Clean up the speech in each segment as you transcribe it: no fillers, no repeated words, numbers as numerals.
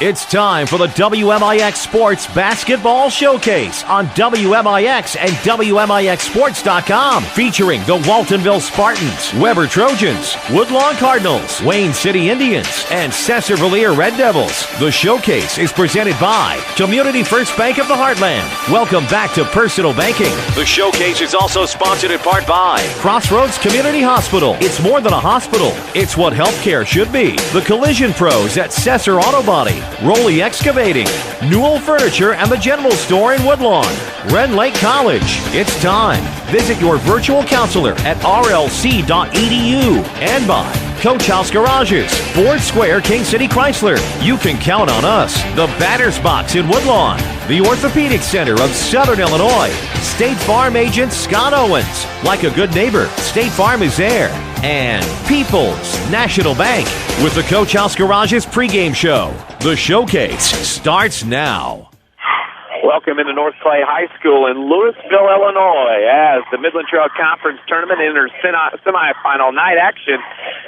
It's time for the WMIX Sports Basketball Showcase on WMIX and WMIXSports.com, featuring the Waltonville Spartans, Weber Trojans, Woodlawn Cardinals, Wayne City Indians, and Sesser-Valier Red Devils. The showcase is presented by Community First Bank of the Heartland. Welcome back to Personal Banking. The showcase is also sponsored in part by Crossroads Community Hospital. It's more than a hospital. It's what healthcare should be. The Collision Pros at Sesser Auto Body, Roley Excavating, Newell Furniture and the General Store in Woodlawn, Ren Lake College. It's time. Visit your virtual counselor at rlc.edu, and by Coach House Garages, Ford Square, King City Chrysler. You can count on us. The Batter's Box in Woodlawn, the Orthopedic Center of Southern Illinois, State Farm agent Scott Owens. Like a good neighbor, State Farm is there. And People's National Bank with the Coach House Garages pregame show. The showcase starts now. Welcome into North Clay High School in Louisville, Illinois, as the Midland Trail Conference Tournament enters semifinal night action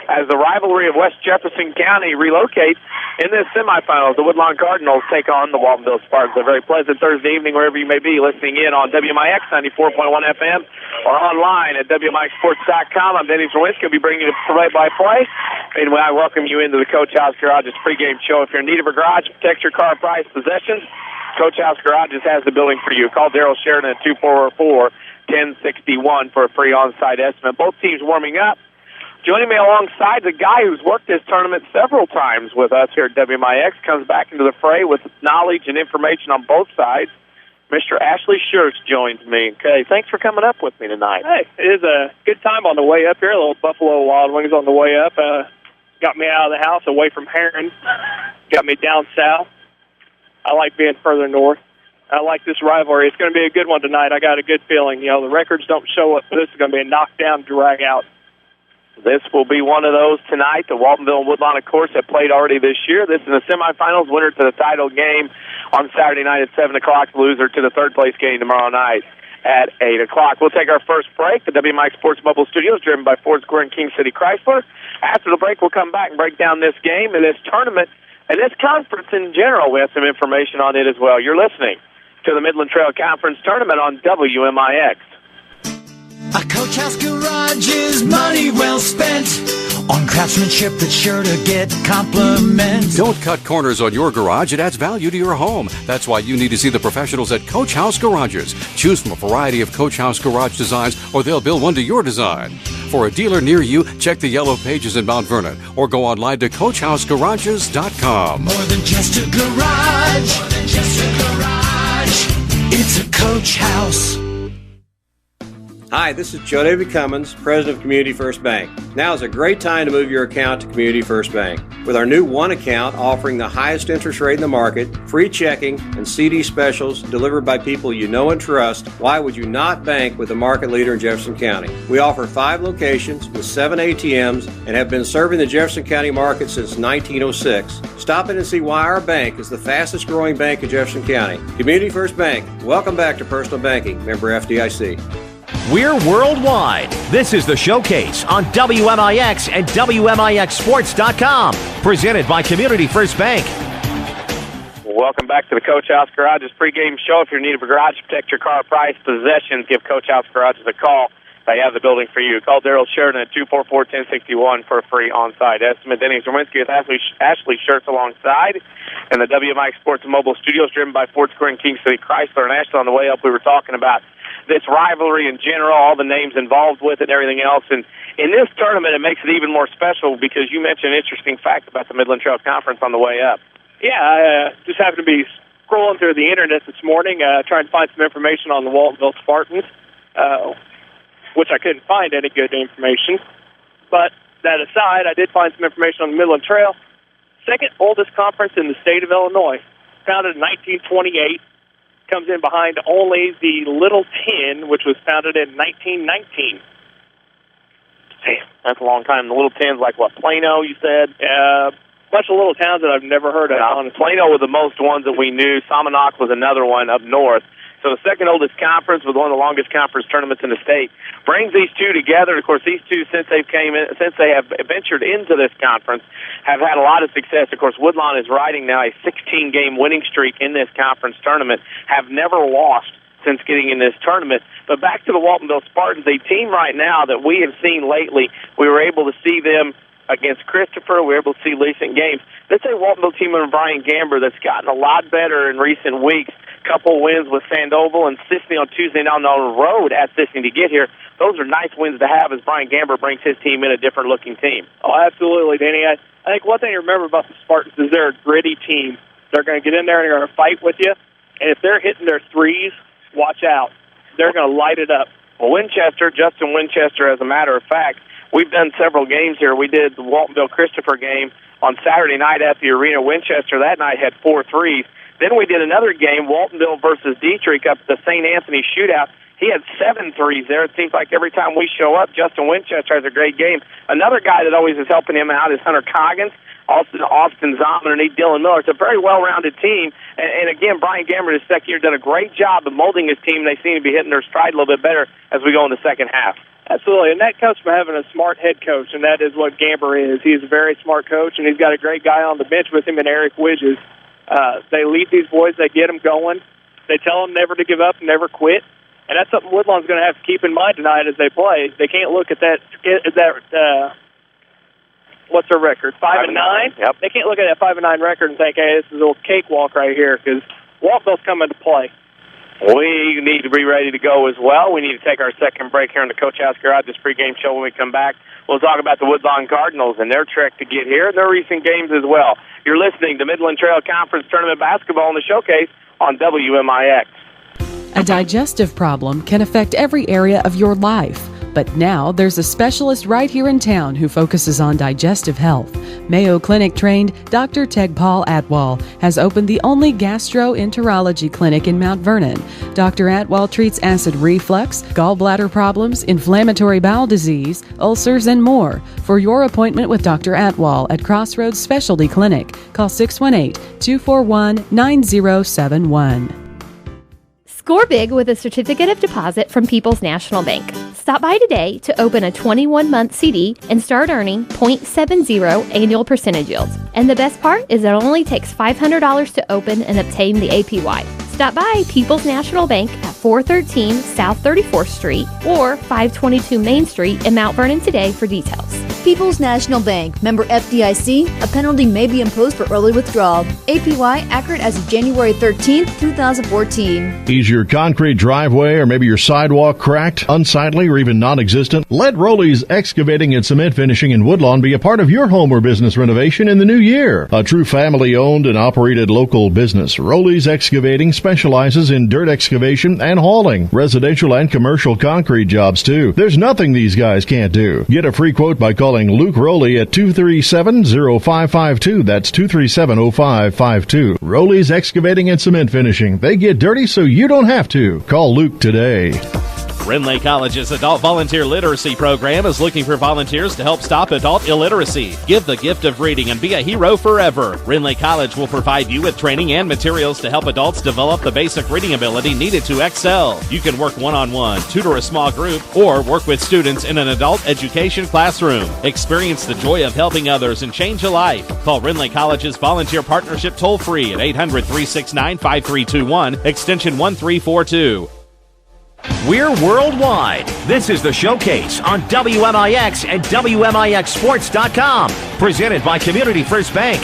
as the rivalry of West Jefferson County relocates. In this semifinal, the Woodlawn Cardinals take on the Waltonville Spartans. A very pleasant Thursday evening wherever you may be listening in on WMIX 94.1 FM or online at WMIXSports.com. I'm Denny Czerwinski. I'll be bringing you play-by-play. And I welcome you into the Coach House Garages pregame show. If you're in need of a garage, protect your car, price, possessions, Coach House Garages has the building for you. Call Daryl Sheridan at 244-1061 for a free on-site estimate. Both teams warming up. Joining me alongside the guy who's worked this tournament several times with us here at WMIX, comes back into the fray with knowledge and information on both sides. Mr. Ashley Shurtz joins me. Okay, thanks for coming up with me tonight. Hey, it is a good time on the way up here. A little Buffalo Wild Wings on the way up. Got me out of the house away from Heron. Got me down south. I like being further north. I like this rivalry. It's going to be a good one tonight. I got a good feeling. You know, the records don't show it, but this is going to be a knockdown, drag out. This will be one of those tonight. The Waltonville and Woodlawn, of course, have played already this year. This is the semifinals, winner to the title game on Saturday night at 7 o'clock, loser to the third-place game tomorrow night at 8 o'clock. We'll take our first break. The WMIX Sports Mobile Studios, driven by Ford Square and King City Chrysler. After the break, we'll come back and break down this game and this tournament and this conference in general. We have some information on it as well. You're listening to the Midland Trail Conference Tournament on WMIX. A Coach House Garage is money well spent on craftsmanship that's sure to get compliments. Don't cut corners on your garage. It adds value to your home. That's why you need to see the professionals at Coach House Garages. Choose from a variety of Coach House Garage designs, or they'll build one to your design. For a dealer near you, check the yellow pages in Mount Vernon or go online to CoachHouseGarages.com. More than just a garage. More than just a garage. It's a Coach House. Hi, this is Joe David Cummins, President of Community First Bank. Now is a great time to move your account to Community First Bank. With our new One account offering the highest interest rate in the market, free checking, and CD specials delivered by people you know and trust, why would you not bank with the market leader in Jefferson County? We offer 5 locations with 7 ATMs and have been serving the Jefferson County market since 1906. Stop in and see why our bank is the fastest growing bank in Jefferson County. Community First Bank. Welcome back to Personal Banking. Member FDIC. We're worldwide. This is the showcase on WMIX and WMIXSports.com, presented by Community First Bank. Welcome back to the Coach House Garages pregame show. If you're in need of a garage, protect your car, price, possessions, give Coach House Garages a call. They have the building for you. Call Daryl Sheridan at 244-1061 for a free on-site estimate. Denny Czerwinski with Ashley Shurtz alongside. And the WMIX Sports and Mobile Studios, driven by Ford Square and King City Chrysler. And Ashley, on the way up, we were talking about this rivalry in general, all the names involved with it and everything else. And in this tournament, it makes it even more special because you mentioned an interesting fact about the Midland Trail Conference on the way up. Yeah, I just happened to be scrolling through the internet this morning, trying to find some information on the Waltonville Spartans, which I couldn't find any good information. But that aside, I did find some information on the Midland Trail. Second oldest conference in the state of Illinois, founded in 1928. Comes in behind only the Little Ten, which was founded in 1919. Damn, that's a long time. The Little Ten's like, what, Plano, you said? A bunch of little towns that I've never heard of. Plano were the most ones that we knew. Salmonock was another one up north. So the second oldest conference with one of the longest conference tournaments in the state brings these two together. Of course, these two, since they have ventured into this conference, have had a lot of success. Of course, Woodlawn is riding now a 16-game winning streak in this conference tournament, have never lost since getting in this tournament. But back to the Waltonville Spartans, a team right now that we have seen lately. We were able to see them against Christopher. We were able to see recent games. This is a Waltonville team under Brian Gamber that's gotten a lot better in recent weeks. Couple wins with Sandoval and Sisney on Tuesday night on the road at Sisney to get here. Those are nice wins to have as Brian Gamber brings his team in a different-looking team. Oh, absolutely, Danny. I think one thing to remember about the Spartans is they're a gritty team. They're going to get in there and they're going to fight with you. And if they're hitting their threes, watch out. They're going to light it up. Well, Justin Winchester, as a matter of fact, we've done several games here. We did the Waltonville-Christopher game on Saturday night at the arena. Winchester that night had 4 threes. Then we did another game, Waltonville versus Dietrich, up at the St. Anthony Shootout. He had 7 threes there. It seems like every time we show up, Justin Winchester has a great game. Another guy that always is helping him out is Hunter Coggins, Austin Zahn underneath Dylan Miller. It's a very well-rounded team. And again, Brian Gamber, his second year, done a great job of molding his team. They seem to be hitting their stride a little bit better as we go in the second half. Absolutely, and that comes from having a smart head coach, and that is what Gamber is. He's a very smart coach, and he's got a great guy on the bench with him in Eric Widges. They lead these boys. They get them going. They tell them never to give up, never quit. And that's something Woodlawn's going to have to keep in mind tonight as they play. They can't look at that what's their record, 5-9? Yep. They can't look at that 5-9 record and think, hey, this is a little cakewalk right here, because Waltonville's coming to play. We need to be ready to go as well. We need to take our second break here on the Coach House Garage, this pregame show. When we come back, we'll talk about the Woodlawn Cardinals and their trek to get here and their recent games as well. You're listening to Midland Trail Conference Tournament Basketball in the Showcase on WMIX. A digestive problem can affect every area of your life. But now there's a specialist right here in town who focuses on digestive health. Mayo Clinic trained Dr. Tegpaul Atwal has opened the only gastroenterology clinic in Mount Vernon. Dr. Atwal treats acid reflux, gallbladder problems, inflammatory bowel disease, ulcers, and more. For your appointment with Dr. Atwal at Crossroads Specialty Clinic, call 618-241-9071. Score big with a certificate of deposit from People's National Bank. Stop by today to open a 21-month CD and start earning 0.70 annual percentage yields. And the best part is it only takes $500 to open and obtain the APY. Stop by People's National Bank at 413 South 34th Street or 522 Main Street in Mount Vernon today for details. People's National Bank, member FDIC. A penalty may be imposed for early withdrawal. APY accurate as of January 13th, 2014. Is your concrete driveway or maybe your sidewalk cracked, unsightly, or even non-existent? Let Rowley's Excavating and Cement Finishing in Woodlawn be a part of your home or business renovation in the new year. A true family-owned and operated local business, Rowley's Excavating specializes in dirt excavation and hauling, residential and commercial concrete jobs too. There's nothing these guys can't do. Get a free quote by calling Luke Rowley at 237-0552. That's 237-0552. Rowley's Excavating and Cement Finishing. They get dirty so you don't have to. Call Luke today. Rindley College's Adult Volunteer Literacy Program is looking for volunteers to help stop adult illiteracy. Give the gift of reading and be a hero forever. Rindley College will provide you with training and materials to help adults develop the basic reading ability needed to excel. You can work one-on-one, tutor a small group, or work with students in an adult education classroom. Experience the joy of helping others and change a life. Call Rindley College's Volunteer Partnership toll-free at 800-369-5321, extension 1342. We're worldwide. This is the Showcase on WMIX and WMIXsports.com. Presented by Community First Bank.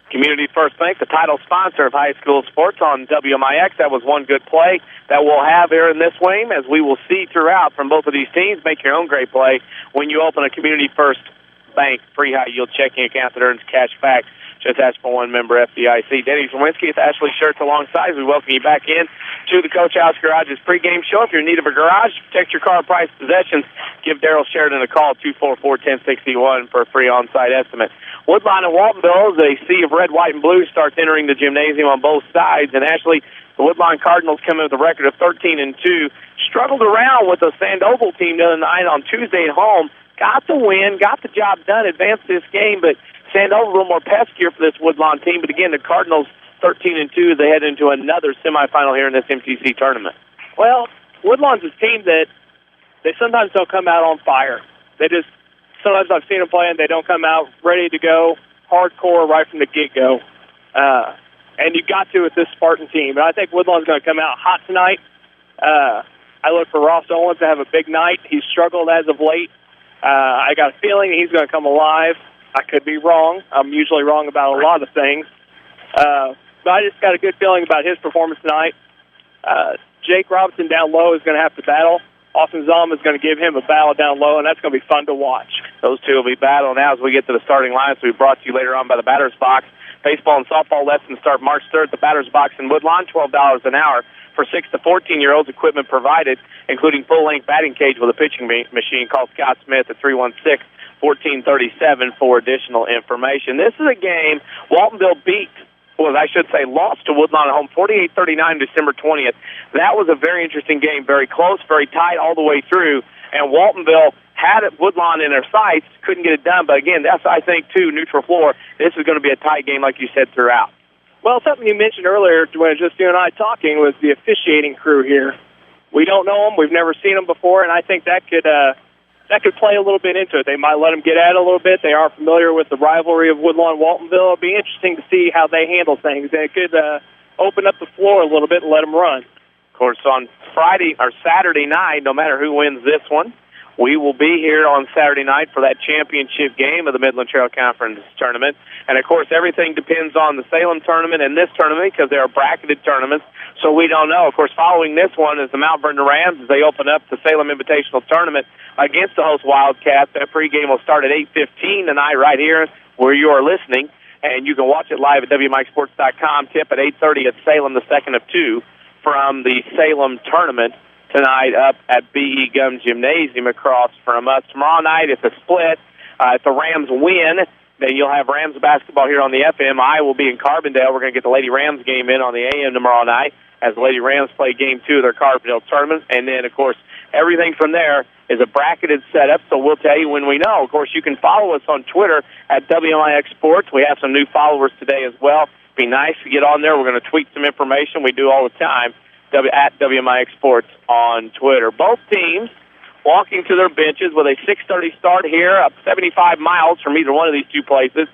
Community First Bank, the title sponsor of high school sports on WMIX. That was one good play that we'll have here in this game, as we will see throughout from both of these teams. Make your own great play when you open a Community First Bank free high-yield checking account that earns cash back. Just ask for one member FDIC. Denny Czerwinski with Ashley Shurtz alongside. We welcome you back in to the Coach House Garage's pregame show. If you're in need of a garage, protect your car, price, possessions, give Daryl Sheridan a call, 244-1061 for a free on-site estimate. Woodlawn and Waltonville, a sea of red, white, and blue, starts entering the gymnasium on both sides. And Ashley, the Woodlawn Cardinals come in with a record of 13-2. Struggled around with a Sandoval team the other night on Tuesday at home. Got the win, got the job done, advanced this game, but Sandoval a little more peskier for this Woodlawn team. But again, the Cardinals 13-2. They head into another semifinal here in this MTC tournament. Well, Woodlawn's a team that they sometimes don't come out on fire. Sometimes I've seen them play and they don't come out ready to go hardcore right from the get-go. And you got to with this Spartan team. And I think Woodlawn's going to come out hot tonight. I look for Ross Owens to have a big night. He's struggled as of late. I got a feeling he's going to come alive. I could be wrong. I'm usually wrong about a lot of things. But I just got a good feeling about his performance tonight. Jake Robinson down low is going to have to battle. Austin Zom is going to give him a battle down low, and that's going to be fun to watch. Those two will be battling now as we get to the starting lineups. We've brought to you later on by the Batter's Box. Baseball and softball lessons start March 3rd at the Batter's Box in Woodlawn, $12 an hour for 6 to 14-year-olds. Equipment provided, including full-length batting cage with a pitching machine. Call Scott Smith at 316-1437 for additional information. This is a game Waltonville lost to Woodlawn at home 48-39 December 20th. That was a very interesting game, very close, very tight all the way through, and Waltonville had Woodlawn in their sights, couldn't get it done. But again, that's, I think, too, neutral floor. This is going to be a tight game, like you said, throughout. Well, something you mentioned earlier when just you and I talking was the officiating crew here. We don't know them. We've never seen them before, and I think that could play a little bit into it. They might let them get at it a little bit. They aren't familiar with the rivalry of Woodlawn-Waltonville. It'll be interesting to see how they handle things. They could open up the floor a little bit and let them run. Of course, on Friday or Saturday night, no matter who wins this one, we will be here on Saturday night for that championship game of the Midland Trail Conference Tournament. And, of course, everything depends on the Salem tournament and this tournament because they are bracketed tournaments, so we don't know. Of course, following this one is the Mount Vernon Rams as they open up the Salem Invitational Tournament against the host Wildcats. That pregame will start at 8:15 tonight right here where you are listening, and you can watch it live at WMIXsports.com. Tip at 8:30 at Salem, the second of two from the Salem tournament tonight up at B.E. Gum Gymnasium across from us. Tomorrow night, it's a split. If the Rams win, then you'll have Rams basketball here on the FM. I will be in Carbondale. We're going to get the Lady Rams game in on the AM tomorrow night as the Lady Rams play Game 2 of their Carbondale tournament. And then, of course, everything from there is a bracketed setup, so we'll tell you when we know. Of course, you can follow us on Twitter at WMIX Sports. We have some new followers today as well. It'd be nice to get on there. We're going to tweet some information. We do all the time. At WMIX Sports on Twitter. Both teams walking to their benches with a 6:30 start here, up 75 miles from either one of these two places.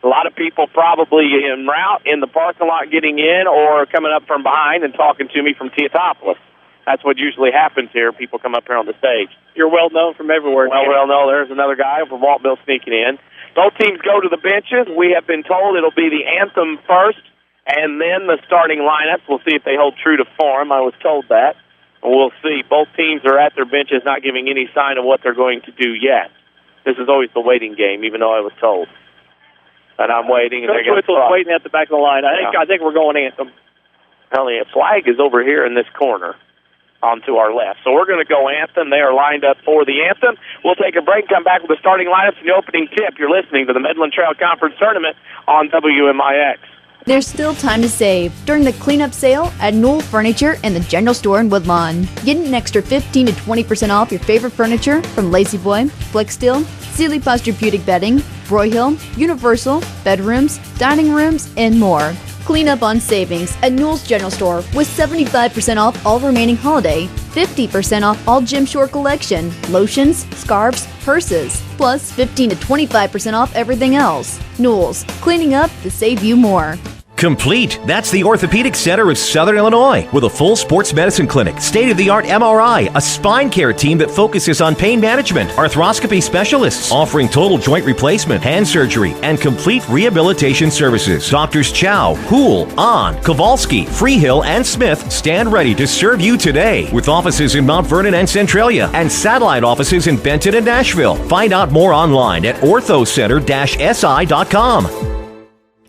A lot of people probably en route in the parking lot getting in or coming up from behind and talking to me from Teotopolis. That's what usually happens here. People come up here on the stage. You're well known from everywhere. Well known. There's another guy from Waltonville sneaking in. Both teams go to the benches. We have been told it'll be the anthem first, and then the starting lineups. We'll see if they hold true to form. I was told that. We'll see. Both teams are at their benches, not giving any sign of what they're going to do yet. This is always the waiting game, even though I was told. And I'm waiting. And Coach Whitsel's waiting at the back of the line. I think we're going anthem. Well, the flag is over here in this corner onto our left. So we're going to go anthem. They are lined up for the anthem. We'll take a break, come back with the starting lineups and the opening tip. You're listening to the Midland Trail Conference Tournament on WMIX. There's still time to save during the cleanup sale at Newell Furniture and the General Store in Woodlawn. Get an extra 15 to 20% off your favorite furniture from Lazy Boy, Flex Steel, Sealy Posturepedic Bedding, Broyhill, Universal, bedrooms, dining rooms, and more. Clean up on savings at Newell's General Store with 75% off all remaining holiday, 50% off all Jim Shore collection, lotions, scarves, purses, plus 15 to 25% off everything else. Newell's, cleaning up to save you more. Complete. That's the Orthopedic Center of Southern Illinois with a full sports medicine clinic, state-of-the-art MRI, a spine care team that focuses on pain management, arthroscopy specialists offering total joint replacement, hand surgery, and complete rehabilitation services. Doctors Chow, Hool, Ahn, Kowalski, Freehill, and Smith stand ready to serve you today with offices in Mount Vernon and Centralia and satellite offices in Benton and Nashville. Find out more online at orthocenter-si.com.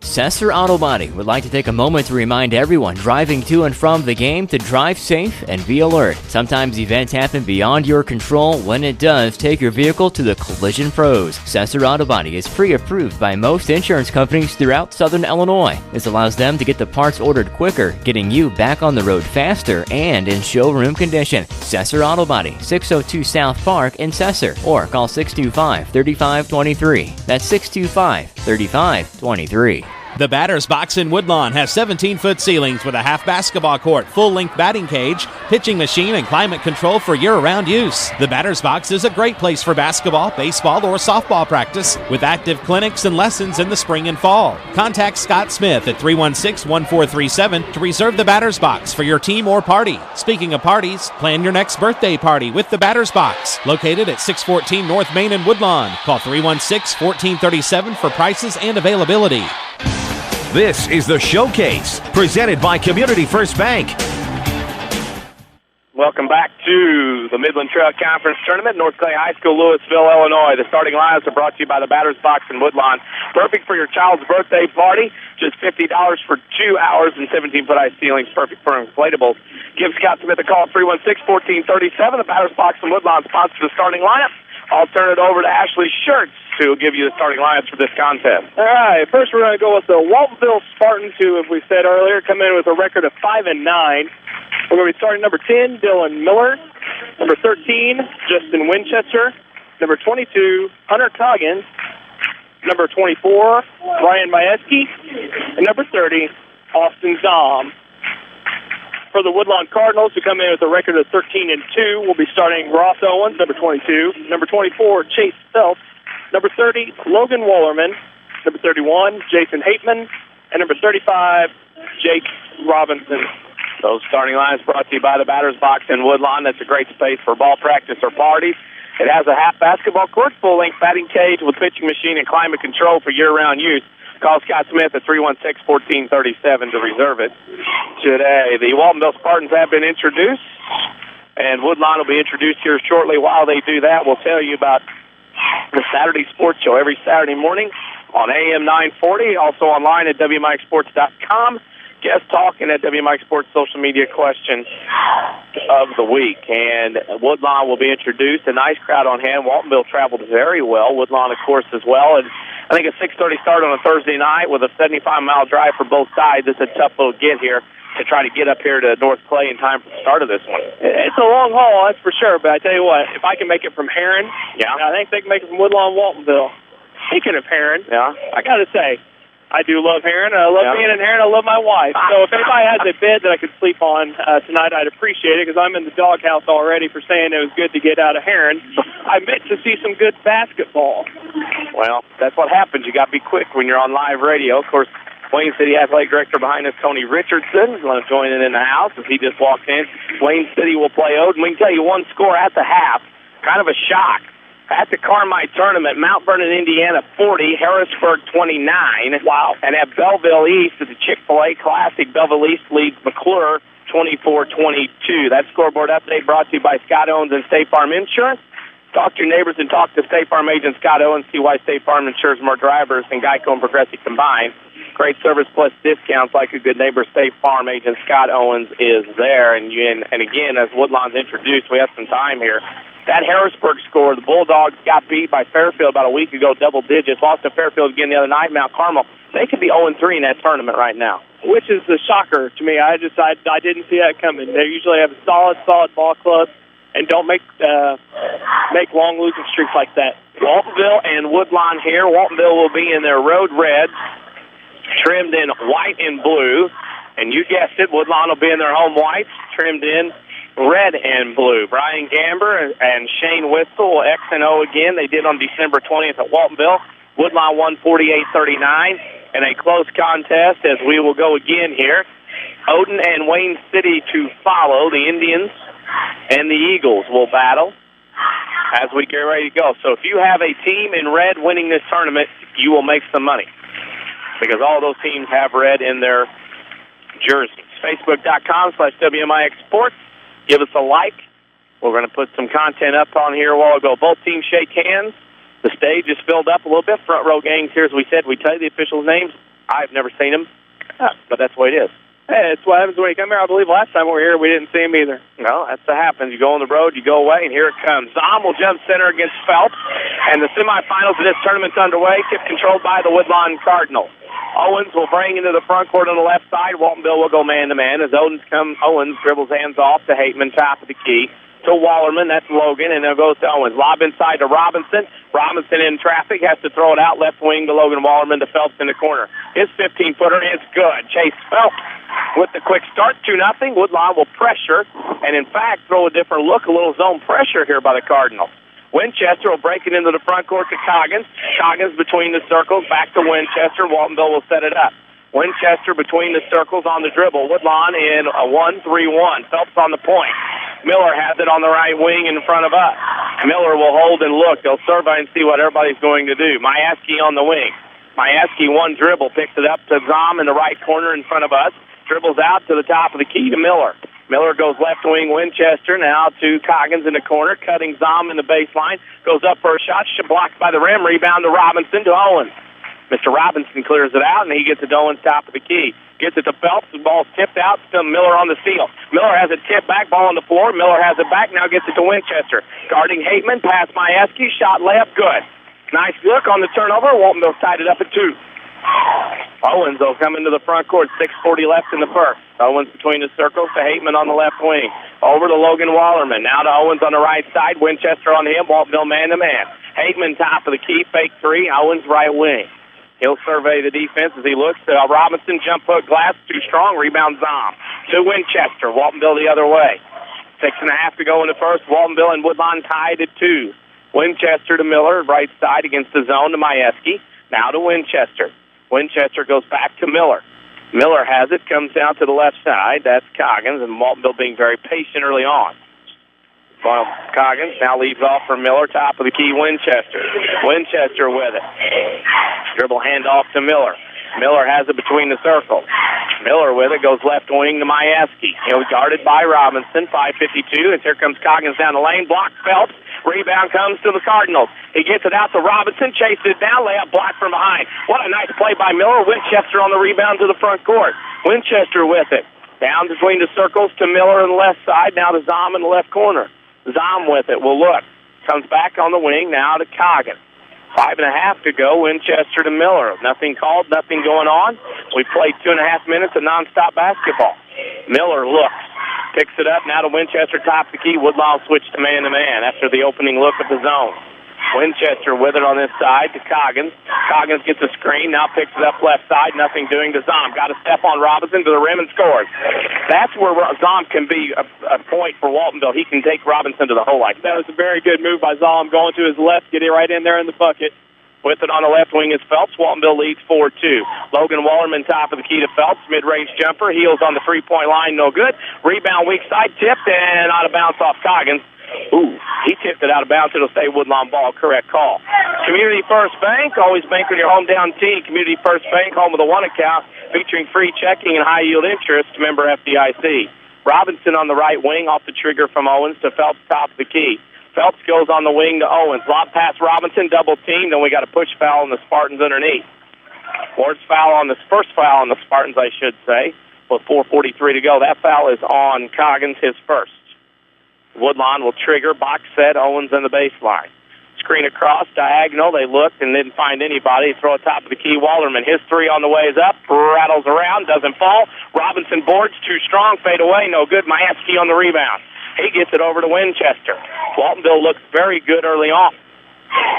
Sesser Auto Body would like to take a moment to remind everyone driving to and from the game to drive safe and be alert. Sometimes events happen beyond your control. When it does, take your vehicle to the Collision Pros. Sesser Auto Body is pre-approved by most insurance companies throughout Southern Illinois. This allows them to get the parts ordered quicker, getting you back on the road faster and in showroom condition. Sesser Auto Body, 602 South Park in Sesser, or call 625-3523. That's 625-3523. The Batter's Box in Woodlawn has 17-foot ceilings with a half basketball court, full-length batting cage, pitching machine, and climate control for year-round use. The Batter's Box is a great place for basketball, baseball, or softball practice with active clinics and lessons in the spring and fall. Contact Scott Smith at 316-1437 to reserve the Batter's Box for your team or party. Speaking of parties, plan your next birthday party with the Batter's Box, located at 614 North Main in Woodlawn. Call 316-1437 for prices and availability. This is the Showcase, presented by Community First Bank. Welcome back to the Midland Trail Conference Tournament, North Clay High School, Louisville, Illinois. The starting lineups are brought to you by the Batter's Box in Woodlawn. Perfect for your child's birthday party. Just $50 for 2 hours and 17-foot high ceilings. Perfect for inflatables. Give Scott Smith a call at 316-1437. The Batter's Box in Woodlawn sponsors the starting lineup. I'll turn it over to Ashley Shurtz, who will give you the starting lineups for this contest. All right, first we're going to go with the Waltonville Spartans, who, as we said earlier, come in with a record of 5-9. We're going to be starting number 10, Dylan Miller. Number 13, Justin Winchester. Number 22, Hunter Coggins. Number 24, Brian Majewski. And number 30, Austin Dom. For the Woodlawn Cardinals, who come in with a record of 13-2, we'll be starting Ross Owens, number 22. Number 24, Chase Phelps. Number 30, Logan Wallerman. Number 31, Jason Hateman. And number 35, Jake Robinson. Those starting lines brought to you by the Batter's Box in Woodlawn. That's a great space for ball practice or parties. It has a half basketball court, full-length batting cage with pitching machine and climate control for year-round use. Call Scott Smith at 316-1437 to reserve it today. The Waltonville Spartans have been introduced, and Woodlawn will be introduced here shortly. While they do that, we'll tell you about the Saturday Sports Show every Saturday morning on AM 940, also online at WMIXsports.com. Guest talking at WMIX Sports social media question of the week. And Woodlawn will be introduced. A nice crowd on hand. Waltonville traveled very well. Woodlawn, of course, as well. And I think a 6:30 start on a Thursday night with a 75-mile drive for both sides. It's a tough little get here to try to get up here to North Clay in time for the start of this one. It's a long haul, that's for sure. But I tell you what, if I can make it from Heron, I think they can make it from Woodlawn, Waltonville. Speaking of Heron, I got to say, I do love Heron. I love being in Heron. I love my wife. So if anybody has a bed that I could sleep on tonight, I'd appreciate it, because I'm in the doghouse already for saying it was good to get out of Heron. I meant to see some good basketball. Well, that's what happens. You got to be quick when you're on live radio. Of course, Wayne City Athletic Director behind us, Tony Richardson, is going to join in the house as he just walked in. Wayne City will play Odin. We can tell you one score at the half. Kind of a shock. At the Carmine Tournament, Mount Vernon, Indiana, 40, Harrisburg, 29. Wow. And at Belleville East, at the Chick-fil-A Classic, Belleville East leads McClure, 24-22. That scoreboard update brought to you by Scott Owens and State Farm Insurance. Talk to your neighbors and talk to State Farm agent Scott Owens. See why State Farm insures more drivers than Geico and Progressive combined. Great service plus discounts like a good neighbor. State Farm agent Scott Owens is there. And again, as Woodlawn's introduced, we have some time here. That Harrisburg score, the Bulldogs got beat by Fairfield about a week ago, double digits. Lost to Fairfield again the other night. Mount Carmel, they could be 0-3 in that tournament right now. Which is the shocker to me. I didn't see that coming. They usually have a solid ball club and don't make long losing streaks like that. Waltonville and Woodlawn here. Waltonville will be in their road red, trimmed in white and blue. And you guessed it, Woodlawn will be in their home whites, trimmed in red and blue. Brian Gamber and Shane Whistle will X and O again. They did on December 20th at Waltonville. Woodlawn won 48-39 in a close contest, as we will go again here. Odin and Wayne City to follow. The Indians and the Eagles will battle as we get ready to go. So if you have a team in red winning this tournament, you will make some money, because all those teams have red in their jerseys. Facebook.com/WMIX Sports. Give us a like. We're going to put some content up on here a while ago. Both teams shake hands. The stage is filled up a little bit. Front row gangs here, as we said. We tell you the officials' names. I've never seen them, but that's the way it is. Hey, it's what happens when you come here. I believe last time we were here, we didn't see him either. No, that's what happens. You go on the road, you go away, and here it comes. Zom will jump center against Phelps, and the semifinals of this tournament's underway. Tip controlled by the Woodlawn Cardinals. Owens will bring into the front court on the left side. Waltonville will go man-to-man as Owens dribbles hands off to Hateman, top of the key. to Wallerman. That's Logan, and it goes to Owens. Lob inside to Robinson. Robinson in traffic, has to throw it out left wing to Logan Wallerman to Phelps in the corner. His 15-footer is good. Chase Phelps with the quick start, 2-0. Woodlawn will pressure, and in fact throw a different look, a little zone pressure here by the Cardinals. Winchester will break it into the front court to Coggins. Coggins between the circles, back to Winchester. Waltonville will set it up. Winchester between the circles on the dribble. Woodlawn in a 1-3-1. Phelps on the point. Miller has it on the right wing in front of us. Miller will hold and look. They'll survey and see what everybody's going to do. Mayeski on the wing. Mayeski, one dribble, picks it up to Zom in the right corner in front of us. Dribbles out to the top of the key to Miller. Miller goes left wing Winchester now to Coggins in the corner, cutting Zom in the baseline. Goes up for a shot, blocked by the rim. Rebound to Robinson to Owens. Mr. Robinson clears it out, and he gets it to Owens top of the key. Gets it to Phelps. The ball's tipped out to Miller on the steal. Miller has it tipped back, ball on the floor. Miller has it back, now gets it to Winchester. Guarding Hateman, pass Mayeski, shot layup, good. Nice look on the turnover. Waltonville tied it up at 2. Owens will come into the front court, 6:40 left in the first. Owens between the circles to Hateman on the left wing. Over to Logan Wallerman. Now to Owens on the right side. Winchester on him. Waltonville man-to-man. Hateman top of the key, fake 3. Owens right wing. He'll survey the defense as he looks. Robinson, jump hook, glass, too strong. Rebound Zom to Winchester. Waltonville the other way. 6.5 to go in the first. Waltonville and Woodlawn tied at 2. Winchester to Miller, right side against the zone to Mayeski. Now to Winchester. Winchester goes back to Miller. Miller has it, comes down to the left side. That's Coggins, and Waltonville being very patient early on. Well, Coggins now leaves off for Miller, top of the key, Winchester. Winchester with it. Dribble handoff to Miller. Miller has it between the circles. Miller with it, goes left wing to Mayeski. He'll guarded by Robinson, 5:52, and here comes Coggins down the lane, blocks Phelps. Rebound comes to the Cardinals. He gets it out to Robinson, chases it down, layup blocked from behind. What a nice play by Miller. Winchester on the rebound to the front court. Winchester with it. Down between the circles to Miller on the left side, now to Zom in the left corner. Zom with it, will look. Comes back on the wing, now to Coggins. 5.5 to go, Winchester to Miller. Nothing called, nothing going on. We played 2.5 minutes of nonstop basketball. Miller looks, picks it up, now to Winchester, top of the key. Woodlawn switch to man-to-man after the opening look of the zone. Winchester with it on this side to Coggins. Coggins gets a screen, now picks it up left side, nothing doing to Zom. Got a step on Robinson to the rim and scores. That's where Zom can be a point for Waltonville. He can take Robinson to the hole like that. That was a very good move by Zom, going to his left, getting right in there in the bucket. With it on the left wing is Phelps. Waltonville leads 4-2. Logan Wallerman top of the key to Phelps. Mid-range jumper. Heels on the three-point line. No good. Rebound weak side. Tipped and out of bounds off Coggins. Ooh, he tipped it out of bounds. It'll stay Woodlawn ball. Correct call. Community First Bank. Always bank on your hometown team. Community First Bank, home of the one account, featuring free checking and high-yield interest. Member FDIC. Robinson on the right wing off the trigger from Owens to Phelps top of the key. Phelps goes on the wing to Owens. Lob pass Robinson, double team. Then we got a push foul on the Spartans underneath. First foul on the Spartans, I should say, with 4:43 to go. That foul is on Coggins, his first. Woodlawn will trigger, box set, Owens on the baseline. Screen across, diagonal. They looked and didn't find anybody. Throw it top of the key. Wallerman, his three on the way is up. Rattles around, doesn't fall. Robinson boards, too strong, fade away, no good. Mayeski on the rebound. He gets it over to Winchester. Waltonville looks very good early on,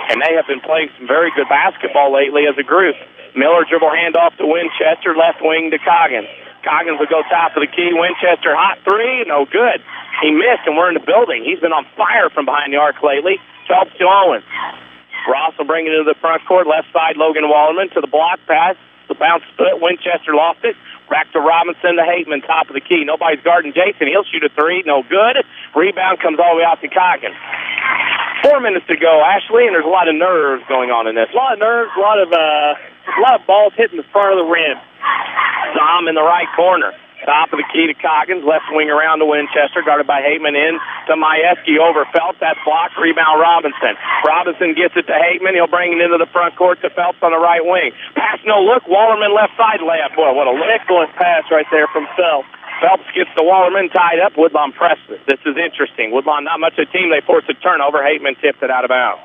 and they have been playing some very good basketball lately as a group. Miller dribble handoff to Winchester, left wing to Coggins. Coggins will go top of the key. Winchester, hot three, no good. He missed, and we're in the building. He's been on fire from behind the arc lately. Phelps to Owens. Ross will bring it into the front court. Left side, Logan Wallerman to the block pass. The bounce split. Winchester lost it. Back to Robinson to Hateman, top of the key. Nobody's guarding Jason. He'll shoot a three. No good. Rebound comes all the way out to Coggins. 4 minutes to go, Ashley, and there's a lot of nerves going on in this. A lot of nerves, a lot of balls hitting the front of the rim. Zom in the right corner. Top of the key to Coggins. Left wing around to Winchester. Guarded by Hateman in to Mayeski over Phelps. That's blocked. Rebound Robinson. Robinson gets it to Hateman. He'll bring it into the front court to Phelps on the right wing. Pass no look. Wallerman left side layup. Boy, what a excellent pass right there from Phelps. Phelps gets the Wallerman tied up. Woodlawn presses. This is interesting. Woodlawn not much of a team. They force a turnover. Hateman tipped it out of bounds.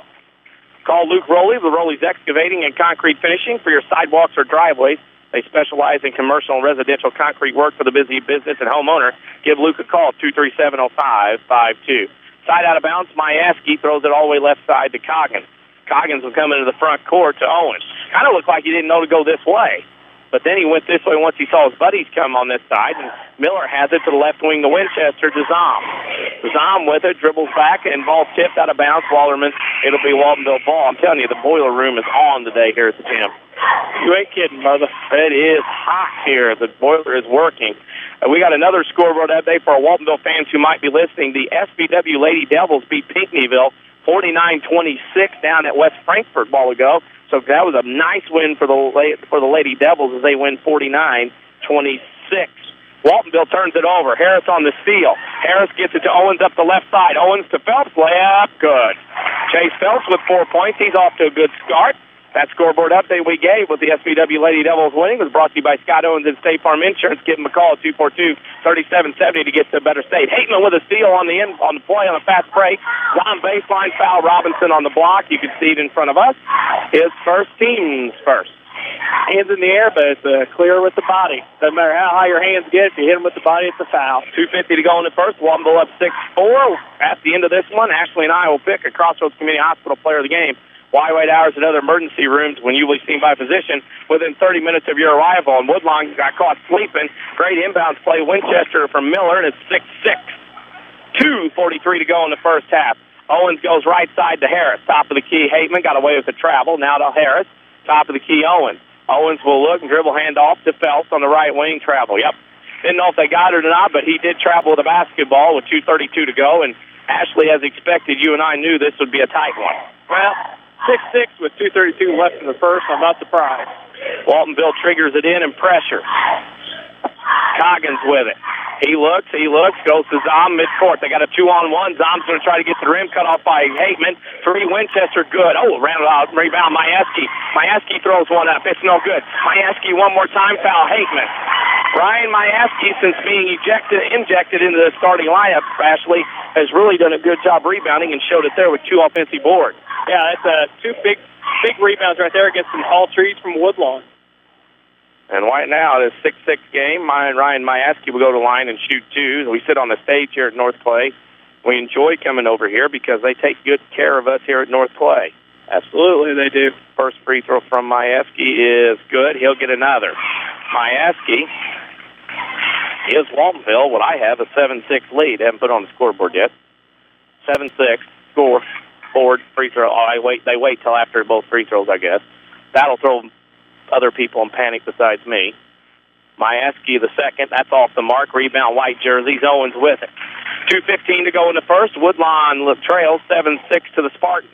Call Luke Rowley with Rowley's Excavating and Concrete Finishing for your sidewalks or driveways. They specialize in commercial and residential concrete work for the busy business and homeowner. Give Luke a call, 237-0552. Side out of bounds, Majewski throws it all the way left side to Coggins. Coggins will come into the front court to Owens. Kind of looked like he didn't know to go this way. But then he went this way once he saw his buddies come on this side, and Miller has it to the left wing to Winchester to Zom. Zom with it, dribbles back, and ball tipped out of bounds. Wallerman, it'll be Waltonville ball. I'm telling you, the boiler room is on today here at the gym. You ain't kidding, brother. It is hot here. The boiler is working. We got another scoreboard update for our Waltonville fans who might be listening. The SVW Lady Devils beat Pinckneyville 49-26 down at West Frankfort a while ago. So that was a nice win for the Lady Devils as they win 49-26. Waltonville turns it over. Harris on the steal. Harris gets it to Owens up the left side. Owens to Phelps. Layup. Good. Chase Phelps with 4 points. He's off to a good start. That scoreboard update we gave with the SVW Lady Devils winning was brought to you by Scott Owens and State Farm Insurance. Give them a call at 242-3770 to get to a better state. Hateman with a steal on the play on a fast break. On baseline foul. Robinson on the block. You can see it in front of us. His first, team's first. Hands in the air, but it's clear with the body. Doesn't matter how high your hands get. If you hit them with the body, it's a foul. 2:50 to go in the first. Waltonville up 6-4. At the end of this one, Ashley and I will pick a Crossroads Community Hospital player of the game. Wide hours and other emergency rooms when usually seen by physician within 30 minutes of your arrival. And Woodlawn got caught sleeping. Great inbounds play. Winchester from Miller, and it's 6-6. 2:43 to go in the first half. Owens goes right side to Harris. Top of the key, Hateman got away with the travel. Now to Harris. Top of the key, Owens. Owens will look and dribble hand off to Phelps on the right wing. Travel. Yep. Didn't know if they got it or not, but he did travel with a basketball with 2:32 to go. And Ashley, as expected, you and I knew this would be a tight one. Well, 6-6 with 2:32 left in the first. I'm not surprised. Waltonville triggers it in and pressure. Coggins with it. He looks, goes to Zom midcourt. They got a 2-on-1. Zom's going to try to get to the rim, cut off by Hateman. 3 Winchester, good. Oh, ran out, rebound, Majewski. Majewski throws one up. It's no good. Majewski one more time, foul, Hateman. Ryan Majewski, since being injected into the starting lineup, Ashley, has really done a good job rebounding and showed it there with 2 offensive boards. Yeah, that's 2 big rebounds right there against some tall trees from Woodlawn. And right now, this 6-6 game, Ryan Majewski will go to the line and shoot 2. We sit on the stage here at North Clay. We enjoy coming over here because they take good care of us here at North Clay. Absolutely, they do. First free throw from Majewski is good. He'll get another. Majewski is Waltonville. What I have a 7-6 lead. Haven't put on the scoreboard yet. 7-6 score. Board free throw. They wait till after both free throws, I guess. That'll throw other people in panic besides me. Majewski the second. That's off the mark. Rebound, white jerseys. Owens with it. 2:15 to go in the first. Woodlawn trails 7-6 to the Spartans.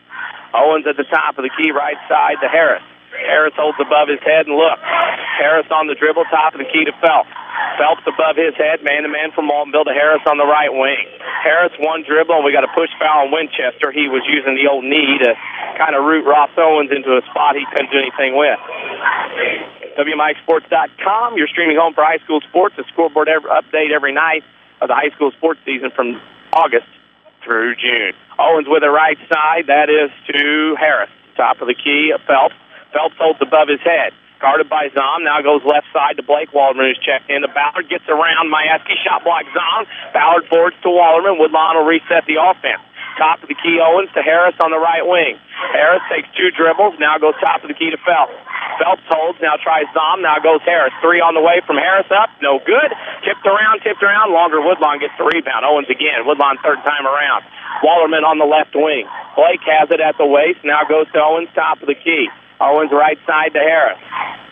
Owens at the top of the key, right side to Harris. Harris holds above his head and look. Harris on the dribble, top of the key to Phelps. Phelps above his head, man-to-man from Waltonville to Harris on the right wing. Harris one dribble, and we got a push foul on Winchester. He was using the old knee to kind of root Ross Owens into a spot he couldn't do anything with. WMIXsports.com, your streaming home for high school sports. A scoreboard update every night of the high school sports season from August through June. Owens with the right side. That is to Harris. Top of the key, Phelps. Phelps holds above his head. Guarded by Zom. Now goes left side to Blake Wallerman, who's checked in. Ballard gets around Majewski. Shot block Zom. Ballard forwards to Wallerman. Woodlawn will reset the offense. Top of the key, Owens to Harris on the right wing. Harris takes 2 dribbles. Now goes top of the key to Phelps. Phelps holds. Now tries Zom. Now goes Harris. 3 on the way from Harris up. No good. Tipped around. Longer. Woodlawn gets the rebound. Owens again. Woodlawn third time around. Wallerman on the left wing. Blake has it at the waist. Now goes to Owens. Top of the key. Owens right side to Harris.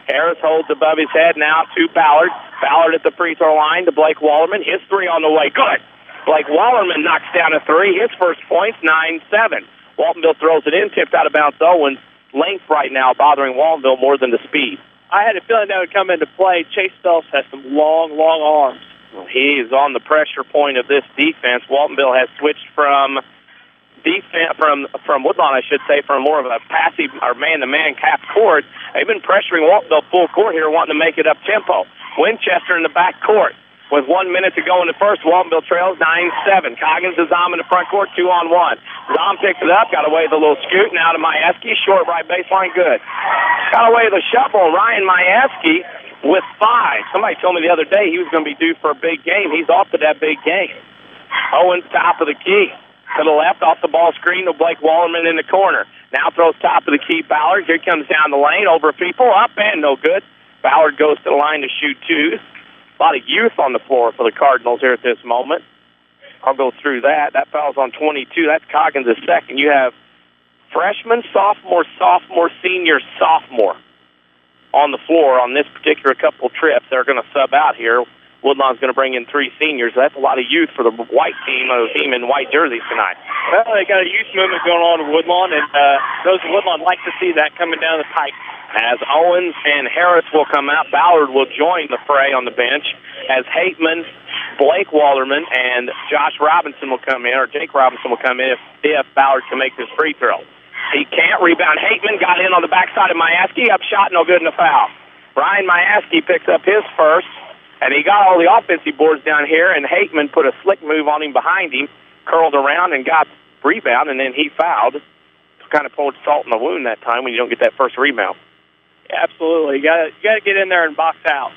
Harris holds above his head now to Ballard. Ballard at the free throw line to Blake Wallerman. His 3 on the way. Good. Blake Wallerman knocks down a 3. His first points, 9-7. Waltonville throws it in, tipped out of bounds. Owens. Length right now bothering Waltonville more than the speed. I had a feeling that would come into play. Chase Phelps has some long arms. Well, he is on the pressure point of this defense. Waltonville has switched from defense from Woodlawn, I should say, from more of a passive or man-to-man half court. They've been pressuring Waltonville full court here, wanting to make it up tempo. Winchester in the back court. With 1 minute to go in the first, Waltonville trails 9-7. Coggins to Zom in the front court, 2-on-1. Zom picks it up, got away with a little scoot, now to Majewski, short right baseline, good. Got away with a shuffle, Ryan Majewski with 5. Somebody told me the other day he was going to be due for a big game. He's off to that big game. Owens top of the key. To the left, off the ball screen to Blake Wallerman in the corner. Now throws top of the key, Ballard. Here comes down the lane, over people, up and no good. Ballard goes to the line to shoot two. A lot of youth on the floor for the Cardinals here at this moment. I'll go through that. That foul's on 22. That's Coggins' second. You have freshman, sophomore, senior, sophomore on the floor on this particular couple trips. They're going to sub out here. Woodlawn's going to bring in three seniors. That's a lot of youth for the white team, the team in white jerseys tonight. Well, they got a youth movement going on in Woodlawn, and those in Woodlawn like to see that coming down the pipe. As Owens and Harris will come out, Ballard will join the fray on the bench. As Hateman, Blake Wallerman, and Josh Robinson will come in, or Jake Robinson will come in if Ballard can make this free throw. He can't rebound. Hateman got in on the backside of Mayaski, up shot, no good, and a foul. Brian Mayaski picks up his first, and he got all the offensive boards down here, and Hateman put a slick move on him behind him, curled around and got rebound, and then he fouled. Kind of poured salt in the wound that time when you don't get that first rebound. Yeah, absolutely. You got to get in there and box out.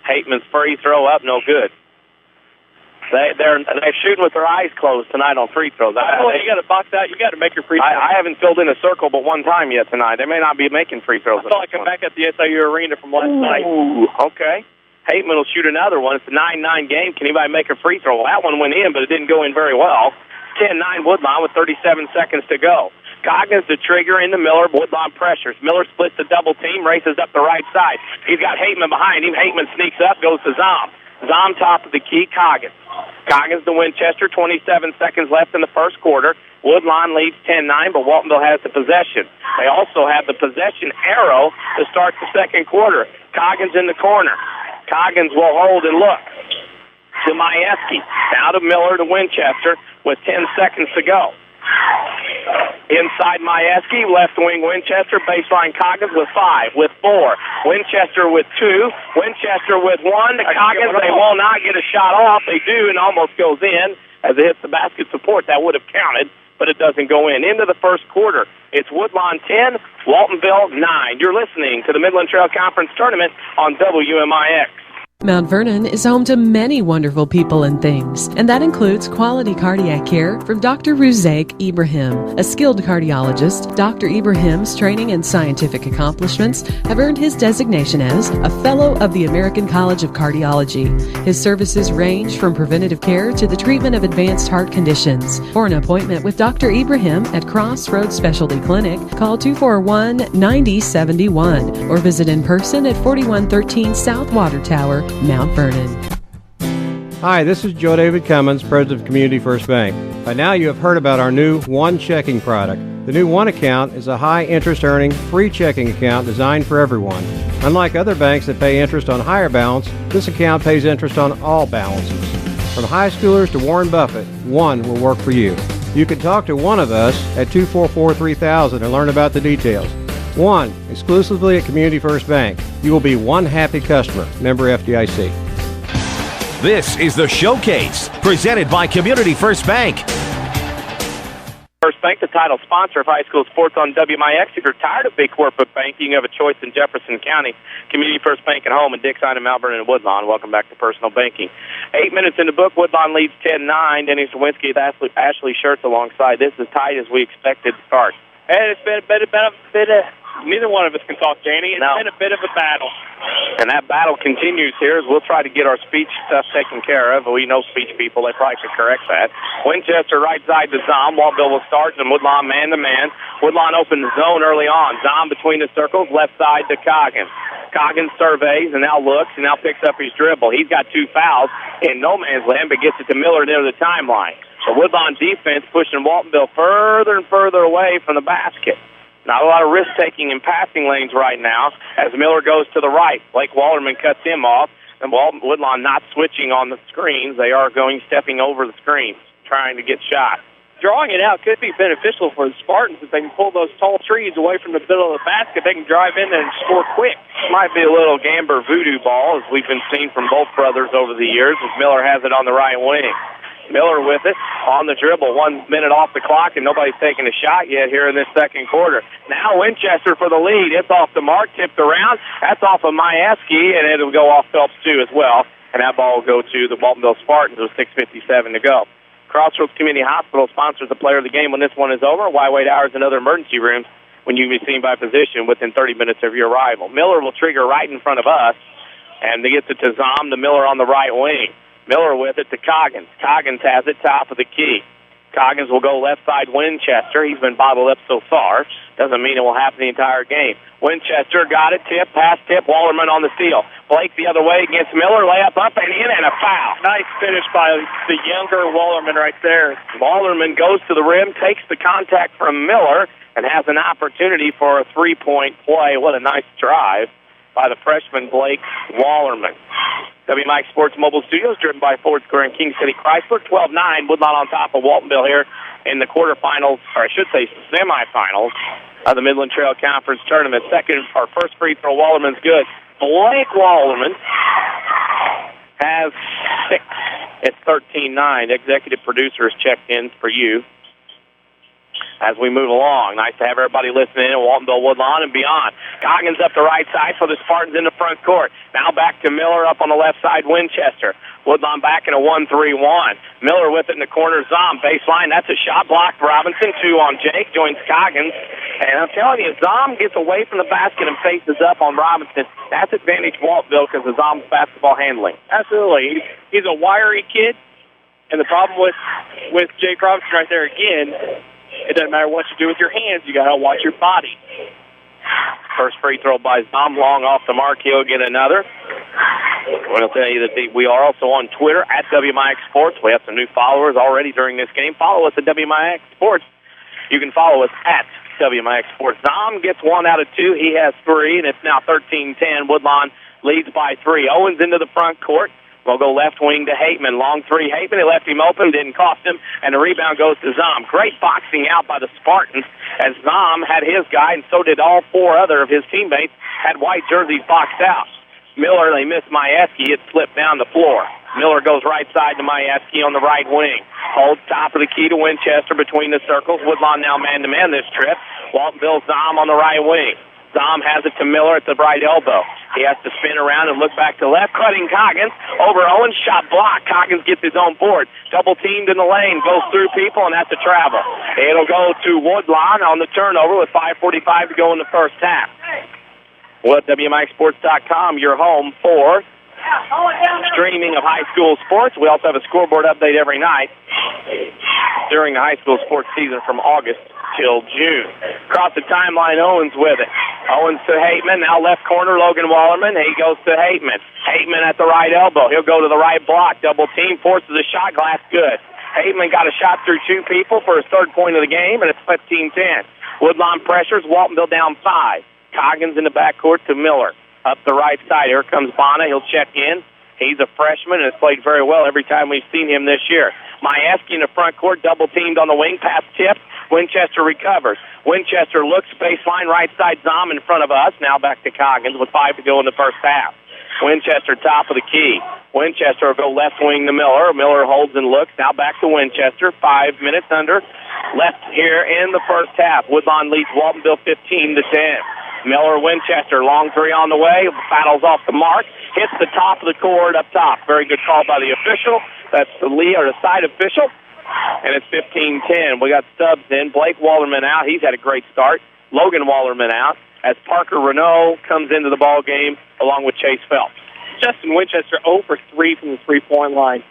Hateman's free throw up, no good. They're shooting with their eyes closed tonight on free throws. You got to box out. You got to make your free throws. I haven't filled in a circle but one time yet tonight. They may not be making free throws. I feel like I'm back at the SIU arena from last night. Okay. Hateman will shoot another one. It's a 9-9 game. Can anybody make a free throw? Well, that one went in, but it didn't go in very well. 10-9 Woodlawn with 37 seconds to go. Coggins to trigger into Miller. Woodlawn pressures. Miller splits the double team, races up the right side. He's got Hateman behind him. Hateman sneaks up, goes to Zom. Zom top of the key, Coggins. Coggins to Winchester, 27 seconds left in the first quarter. Woodlawn leads 10-9, but Waltonville has the possession. They also have the possession arrow to start the second quarter. Coggins in the corner. Coggins will hold and look to Mayeski. Now to Miller to Winchester with 10 seconds to go. Inside Mayeski, left wing Winchester, baseline Coggins with 5, with 4. Winchester with 2, Winchester with 1. Coggins, they will not get a shot off. They do, and almost goes in. As it hits the basket support, that would have counted, but it doesn't go in. Into the first quarter, it's Woodlawn 10, Waltonville 9. You're listening to the Midland Trail Conference Tournament on WMIX. Mount Vernon is home to many wonderful people and things, and that includes quality cardiac care from Dr. Ruzaik Ibrahim. A skilled cardiologist, Dr. Ibrahim's training and scientific accomplishments have earned his designation as a Fellow of the American College of Cardiology. His services range from preventative care to the treatment of advanced heart conditions. For an appointment with Dr. Ibrahim at Crossroads Specialty Clinic, call 241-9071 or visit in person at 4113 South Water Tower, Mount Vernon. Hi, this is Joe David Cummins, President of Community First Bank. By now you have heard about our new One Checking product. The new One Account is a high interest earning, free checking account designed for everyone. Unlike other banks that pay interest on higher balance, this account pays interest on all balances. From high schoolers to Warren Buffett, One will work for you. You can talk to one of us at 244-3000 and learn about the details. One, exclusively at Community First Bank. You will be one happy customer. Member FDIC. This is the Showcase, presented by Community First Bank. First Bank, the title sponsor of high school sports on WMIX. If you're tired of big corporate banking, you have a choice in Jefferson County. Community First Bank at home in Dixon and Mount Vernon and Woodlawn. Welcome back to Personal Banking. 8 minutes in the book, Woodlawn leads 10-9. Denny Czerwinski with Ashley Shurtz alongside. This is tight as we expected to start. And it's been a bit of neither one of us can talk, Danny. It's been a bit of a battle. And that battle continues here as we'll try to get our speech stuff taken care of. We know speech people. They probably could correct that. Winchester right side to Zom. Waltonville will start, and Woodlawn man-to-man. Woodlawn opens the zone early on. Zom between the circles, left side to Coggins. Coggins surveys and now looks and now picks up his dribble. He's got 2 fouls in no man's land, but gets it to Miller near the timeline. The Woodlawn defense pushing Waltonville further and further away from the basket. Not a lot of risk-taking in passing lanes right now as Miller goes to the right. Blake Wallerman cuts him off, and Woodlawn not switching on the screens. They are stepping over the screens, trying to get shots. Drawing it out could be beneficial for the Spartans if they can pull those tall trees away from the middle of the basket. They can drive in and score quick. Might be a little Gamber voodoo ball, as we've been seeing from both brothers over the years, as Miller has it on the right wing. Miller with it on the dribble. 1 minute off the clock, and nobody's taking a shot yet here in this second quarter. Now Winchester for the lead. It's off the mark, tipped around. That's off of Mayeski, and it'll go off Phelps too as well. And that ball will go to the Waltonville Spartans with 6:57 to go. Crossroads Community Hospital sponsors the player of the game when this one is over. Wide wait hours and other emergency rooms when you can be seen by physician within 30 minutes of your arrival. Miller will trigger right in front of us, and they get it to Zom, to Miller on the right wing. Miller with it to Coggins. Coggins has it top of the key. Coggins will go left side Winchester. He's been bottled up so far. Doesn't mean it will happen the entire game. Winchester got it, tip, pass, tip, Wallerman on the steal. Blake the other way against Miller, layup up and in, and a foul. Nice finish by the younger Wallerman right there. Wallerman goes to the rim, takes the contact from Miller, and has an opportunity for a three-point play. What a nice drive by the freshman Blake Wallerman. WMIX Sports Mobile Studios, driven by Ford Square and King City Chrysler. 12-9, Woodlawn on top of Waltonville here in the quarterfinals, or I should say semifinals, of the Midland Trail Conference Tournament. First free throw, Wallerman's good. Blake Wallerman has 6. It's 13-9. Executive producers checked in for you as we move along. Nice to have everybody listening in Waltonville, Woodlawn, and beyond. Coggins up the right side for the Spartans in the front court. Now back to Miller up on the left side, Winchester. Woodlawn back in a 1-3-1. Miller with it in the corner, Zom, baseline. That's a shot blocked. Robinson, 2 on Jake, joins Coggins. And I'm telling you, Zom gets away from the basket and faces up on Robinson. That's advantage Waltonville because of Zom's basketball handling. Absolutely. He's a wiry kid, and the problem with Jake Robinson right there again, it doesn't matter what you do with your hands. You got to watch your body. First free throw by Zom, long off the mark. He'll get another. I want to tell you that we are also on Twitter at WMIX Sports. We have some new followers already during this game. Follow us at WMIX Sports. You can follow us at WMIX Sports. Zom gets 1 out of 2. He has 3, and it's now 13-10. Woodlawn leads by 3. Owens into the front court. We'll go left wing to Hateman. Long 3, Hateman. They left him open, didn't cost him, and the rebound goes to Zom. Great boxing out by the Spartans as Zom had his guy, and so did all 4 other of his teammates, had white jerseys boxed out. Miller, they missed Majewski. It slipped down the floor. Miller goes right side to Majewski on the right wing. Holds top of the key to Winchester between the circles. Woodlawn now man-to-man this trip. Waltonville Zom on the right wing. Zom has it to Miller at the right elbow. He has to spin around and look back to left. Cutting Coggins over Owens. Shot blocked. Coggins gets his own board. Double teamed in the lane. Goes through people, and that's a travel. It'll go to Woodlawn on the turnover with 5:45 to go in the first half. Well, at WMIXsports.com, your home for streaming of high school sports. We also have a scoreboard update every night during the high school sports season from August till June. Across the timeline, Owens with it. Owens to Hateman. Now left corner, Logan Wallerman. He goes to Hateman. Hateman at the right elbow. He'll go to the right block. Double team. Forces a shot. Glass good. Hateman got a shot through 2 people for his 3rd point of the game, and it's 15-10. Woodlawn pressures. Waltonville down 5. Coggins in the backcourt to Miller. Up the right side. Here comes Bonner. He'll check in. He's a freshman and has played very well every time we've seen him this year. Majewski in the front court, double-teamed on the wing, pass tipped. Winchester recovers. Winchester looks baseline, right side Zom in front of us. Now back to Coggins with 5 to go in the first half. Winchester top of the key. Winchester will go left wing to Miller. Miller holds and looks. Now back to Winchester. 5 minutes under left here in the first half. Woodlawn leads Waltonville 15-10. Miller, Winchester, long 3 on the way. Battles off the mark. Hits the top of the court up top. Very good call by the official. That's the side official. And it's 15-10. We got subs in. Blake Wallerman out. He's had a great start. Logan Wallerman out as Parker Renault comes into the ball game along with Chase Phelps. Justin Winchester 0 for 3 from the three-point line.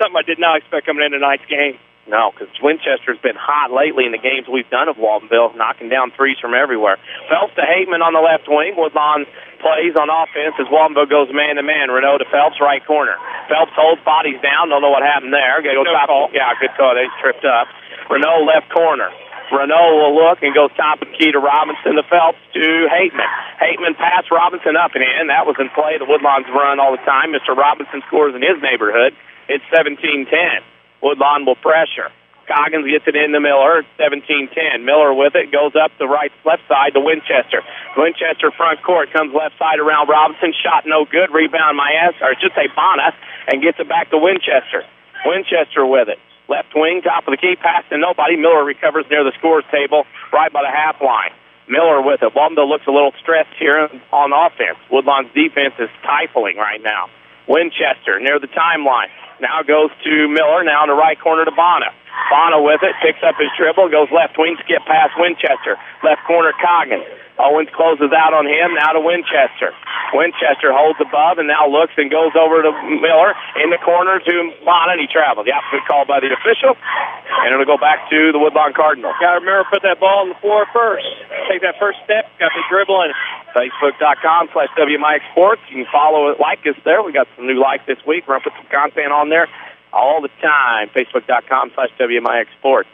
Something I did not expect coming into tonight's game. No, because Winchester's been hot lately in the games we've done of Waltonville, knocking down threes from everywhere. Phelps to Hateman on the left wing. Woodlawn plays on offense as Waltonville goes man-to-man. Renault to Phelps, right corner. Phelps holds, bodies down. Don't know what happened there. Go top. Yeah, good call. They tripped up. Renault left corner. Renault will look and goes top of the key to Robinson to Phelps to Hateman. Hateman pass Robinson up and in. That was in play. The Woodlawns run all the time. Mr. Robinson scores in his neighborhood. It's 17-10. Woodlawn will pressure. Coggins gets it into Miller. 17-10. Miller with it. Goes up the left side to Winchester. Winchester front court. Comes left side around Robinson. Shot no good. Rebound Bana. And gets it back to Winchester. Winchester with it. Left wing, top of the key. Pass to nobody. Miller recovers near the scores table right by the half line. Miller with it. Waltonville looks a little stressed here on offense. Woodlawn's defense is stifling right now. Winchester near the timeline. Now goes to Miller, now in the right corner to Bonner. Bonner with it, picks up his dribble, goes left wing, skip past Winchester. Left corner, Coggins. Owens closes out on him, now to Winchester. Winchester holds above and now looks and goes over to Miller in the corner to Bonner, and he travels. Yeah, good call by the official, and it'll go back to the Woodlawn Cardinals. Got to remember, put that ball on the floor first. Take that first step, got the dribble in it. Facebook.com/WMIX Sports. You can follow it, like us there. We got some new likes this week. We're going to put some content on there all the time. Facebook.com/WMIX Sports.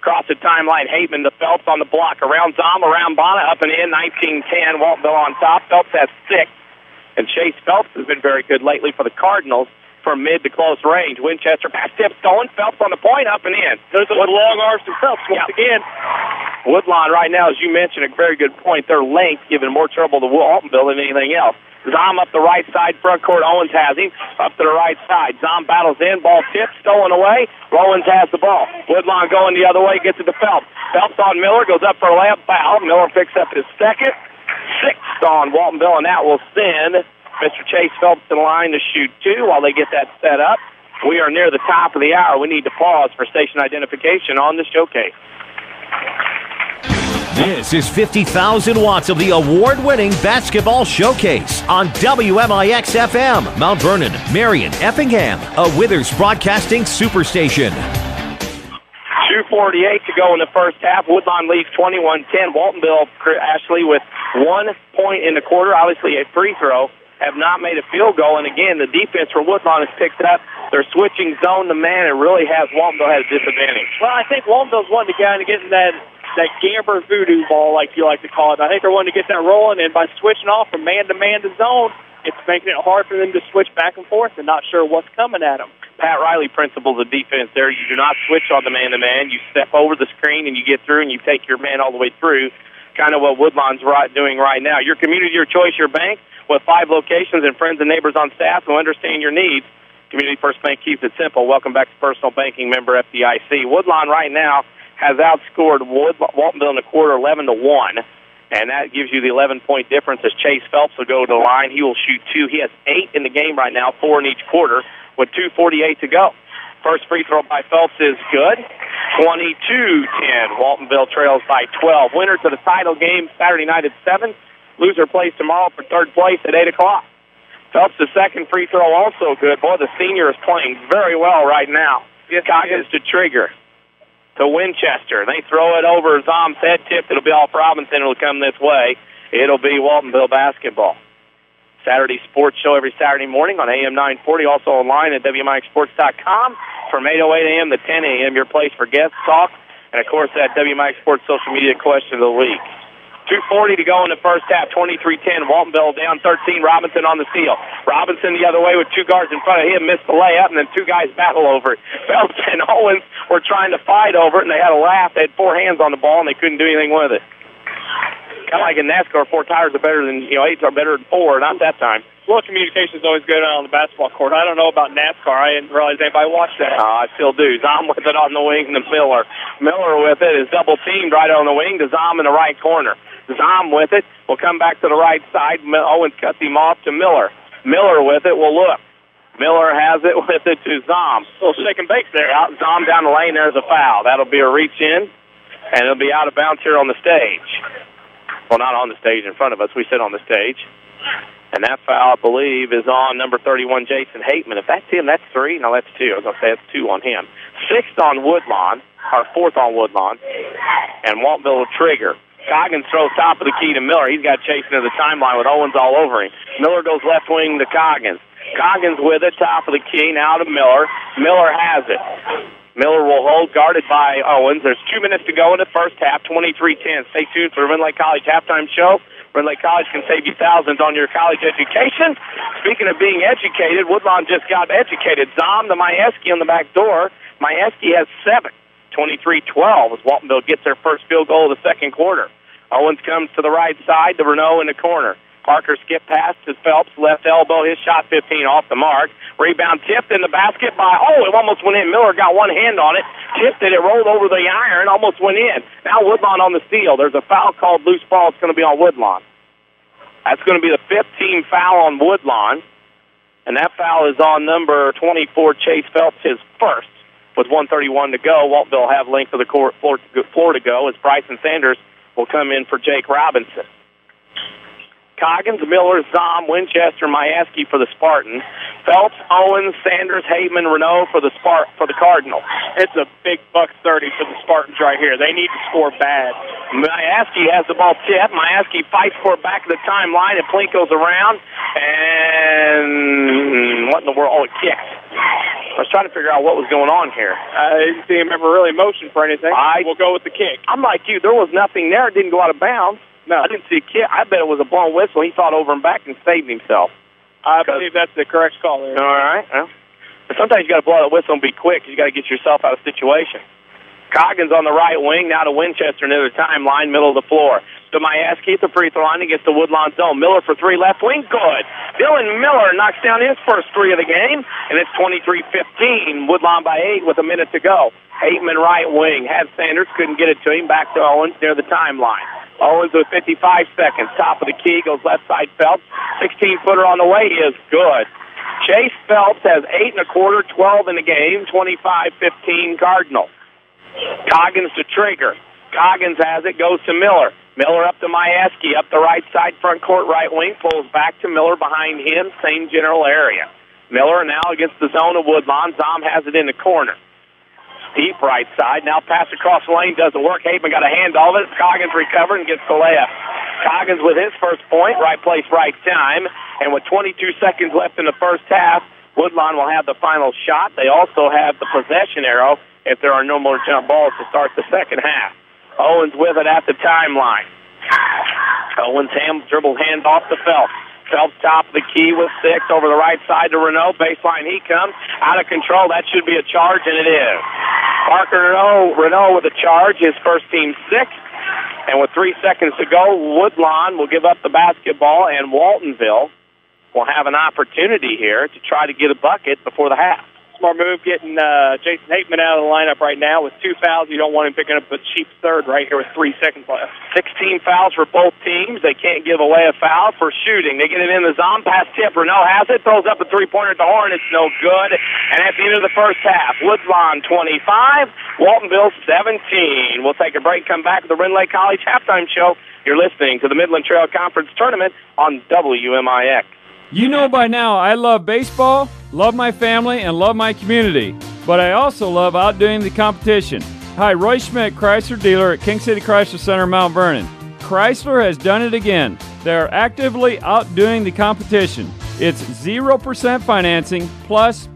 Across the timeline, Hateman to Phelps on the block. Around Zom, around Bonner, up and in. 19-10, Waltonville on top. Phelps has 6. And Chase Phelps has been very good lately for the Cardinals from mid to close range. Winchester pass tip stolen. Phelps on the point, up and in. There's a long arms to Phelps once again. Woodlawn right now, as you mentioned, a very good point. Their length giving more trouble to Waltonville than anything else. Zom up the right side, front court. Owens has him up to the right side. Zom battles in, ball tipped, stolen away. Owens has the ball. Woodlawn going the other way, gets it to Phelps. Phelps on Miller, goes up for a layup, foul. Miller picks up his second, 6th on Waltonville, and that will send Mr. Chase Phelps to the line to shoot 2 while they get that set up. We are near the top of the hour. We need to pause for station identification on the showcase. This is 50,000 watts of the award-winning basketball showcase on WMIX FM, Mount Vernon, Marion, Effingham, a Withers Broadcasting superstation. 2:48 to go in the first half. Woodlawn leads 21-10. Waltonville, Ashley, with 1 point in the quarter, obviously a free throw, have not made a field goal. And again, the defense for Woodlawn has picked up. They're switching zone to man. It really has Waltonville has disadvantage. Well, I think Waltonville's wanting to get in that Gamber voodoo ball, like you like to call it. I think they're wanting to get that rolling, and by switching off from man-to-man to zone, it's making it hard for them to switch back and forth and not sure what's coming at them. Pat Riley principles of defense there. You do not switch on the man-to-man. You step over the screen, and you get through, and you take your man all the way through, kind of what Woodlawn's doing right now. Your community, your choice, your bank, with 5 locations and friends and neighbors on staff who understand your needs. Community First Bank keeps it simple. Welcome back to Personal Banking, member FDIC. Woodlawn right now has outscored Waltonville in the quarter 11-1, and that gives you the 11-point difference as Chase Phelps will go to the line. He will shoot 2. He has 8 in the game right now, 4 in each quarter, with 2:48 to go. First free throw by Phelps is good. 22-10. Waltonville trails by 12. Winner to the title game Saturday night at 7. Loser plays tomorrow for third place at 8 o'clock. Phelps, the second free throw, also good. Boy, the senior is playing very well right now. Coggins to trigger to Winchester. They throw it over Zom's head tip. It'll be off Robinson. It'll come this way. It'll be Waltonville basketball. Saturday sports show every Saturday morning on AM 940, also online at WMIXsports.com from 8:08 a.m. to 10 a.m., your place for guest talk, and, of course, that WMIX Sports social media question of the week. 2:40 to go in the first half, 23-10. Waltonville down 13. Robinson on the steal. Robinson the other way with 2 guards in front of him, missed the layup, and then 2 guys battle over it. Phelps and Owens were trying to fight over it, and they had a laugh. They had 4 hands on the ball, and they couldn't do anything with it. Kind of like in NASCAR, 4 tires are better than, 8 are better than 4. Not that time. Well, communication is always good on the basketball court. I don't know about NASCAR. I didn't realize anybody watched that. I still do. Zom with it on the wing to Miller. Miller with it is double-teamed right on the wing to Zom in the right corner. Zom with it will come back to the right side. Owens cuts him off to Miller. Miller with it will look. Miller has it with it to Zom. A little shake and bake there. Zom down the lane, there's a foul. That'll be a reach in, and it'll be out of bounds here on the stage. Well, not on the stage in front of us. We sit on the stage. And that foul, I believe, is on number 31, Jason Hateman. If that's him, that's 3. No, that's 2. I was going to say that's 2 on him. 6th on Woodlawn, or 4th on Woodlawn. And Waltonville will trigger. Coggins throws top of the key to Miller. He's got chasing to the timeline with Owens all over him. Miller goes left wing to Coggins. Coggins with it, top of the key, now to Miller. Miller has it. Miller will hold, guarded by Owens. There's 2 minutes to go in the first half, 23-10. Stay tuned for the Rend Lake College halftime show. Rend Lake College can save you thousands on your college education. Speaking of being educated, Woodlawn just got educated. Zom to Majewski on the back door. Majewski has 7. 23-12 as Waltonville gets their first field goal of the second quarter. Owens comes to the right side to Renault in the corner. Parker skip past to Phelps, left elbow, his shot 15 off the mark. Rebound tipped in the basket by, it almost went in. Miller got one hand on it, tipped it, it rolled over the iron, almost went in. Now Woodlawn on the steal. There's a foul called loose ball. It's going to be on Woodlawn. That's going to be the 5th team foul on Woodlawn. And that foul is on number 24, Chase Phelps, his first, with 1:31 to go. Waltonville will have length of the court floor to go as Bryson Sanders will come in for Jake Robinson. Coggins, Miller, Zom, Winchester, Mayeski for the Spartans. Phelps, Owens, Sanders, Hateman, Renault for the Cardinals. It's a big buck 30 for the Spartans right here. They need to score bad. Mayeski has the ball tipped. Mayeski fights for it back to the timeline, and Plink goes around, and what in the world? Oh, it kicked. I was trying to figure out what was going on here. I didn't see him ever really motion for anything. We'll go with the kick. I'm like you. There was nothing there. It didn't go out of bounds. No. I didn't see a kick. I bet it was a blown whistle. He thought over and back and saved himself. I believe that's the correct call there. All right. Well, sometimes you got to blow that whistle and be quick. You got to get yourself out of situation. Coggins on the right wing, now to Winchester near the timeline, middle of the floor. To Mayeski at the free throw line against the Woodlawn zone. Miller for three, left wing, good. Dylan Miller knocks down his first three of the game, and it's 23-15. Woodlawn by 8 with a minute to go. Hateman right wing, had Sanders, couldn't get it to him. Back to Owens near the timeline. Owens with 55 seconds. Top of the key, goes left side Phelps. 16-footer on the way is good. Chase Phelps has 8 1/4, 12 in the game, 25-15 Cardinals. Coggins to Trigger. Coggins has it, goes to Miller. Miller up to Mayeski, up the right side, front court right wing, pulls back to Miller behind him, same general area. Miller now against the zone of Woodlawn. Zom has it in the corner. Deep right side, now pass across the lane, doesn't work. Hateman got a hand of it. Coggins recovered and gets the layup. Coggins with his first point, right place, right time. And with 22 seconds left in the first half, Woodlawn will have the final shot. They also have the possession arrow if there are no more jump balls to start the second half. Owens with it at the timeline. Owens dribble hand off to Phelps. Phelps top of the key with 6 over the right side to Renault. Baseline he comes. Out of control. That should be a charge, and it is. Parker Renault with a charge. His first team 6. And with 3 seconds to go, Woodlawn will give up the basketball, and Waltonville will have an opportunity here to try to get a bucket before the half. Smart move getting Jason Hateman out of the lineup right now with 2 fouls. You don't want him picking up a cheap third right here with 3 seconds left. 16 fouls for both teams. They can't give away a foul for shooting. They get it in the zone. Pass tip. Renault has it. Throws up a three-pointer at the horn. It's no good. And at the end of the first half, Woodlawn 25, Waltonville 17. We'll take a break. Come back to the Ridley College halftime show. You're listening to the Midland Trail Conference Tournament on WMIX. You know by now I love baseball, love my family, and love my community. But I also love outdoing the competition. Hi, Roy Schmidt, Chrysler dealer at King City Chrysler Center, Mount Vernon. Chrysler has done it again. They are actively outdoing the competition. It's 0% financing plus.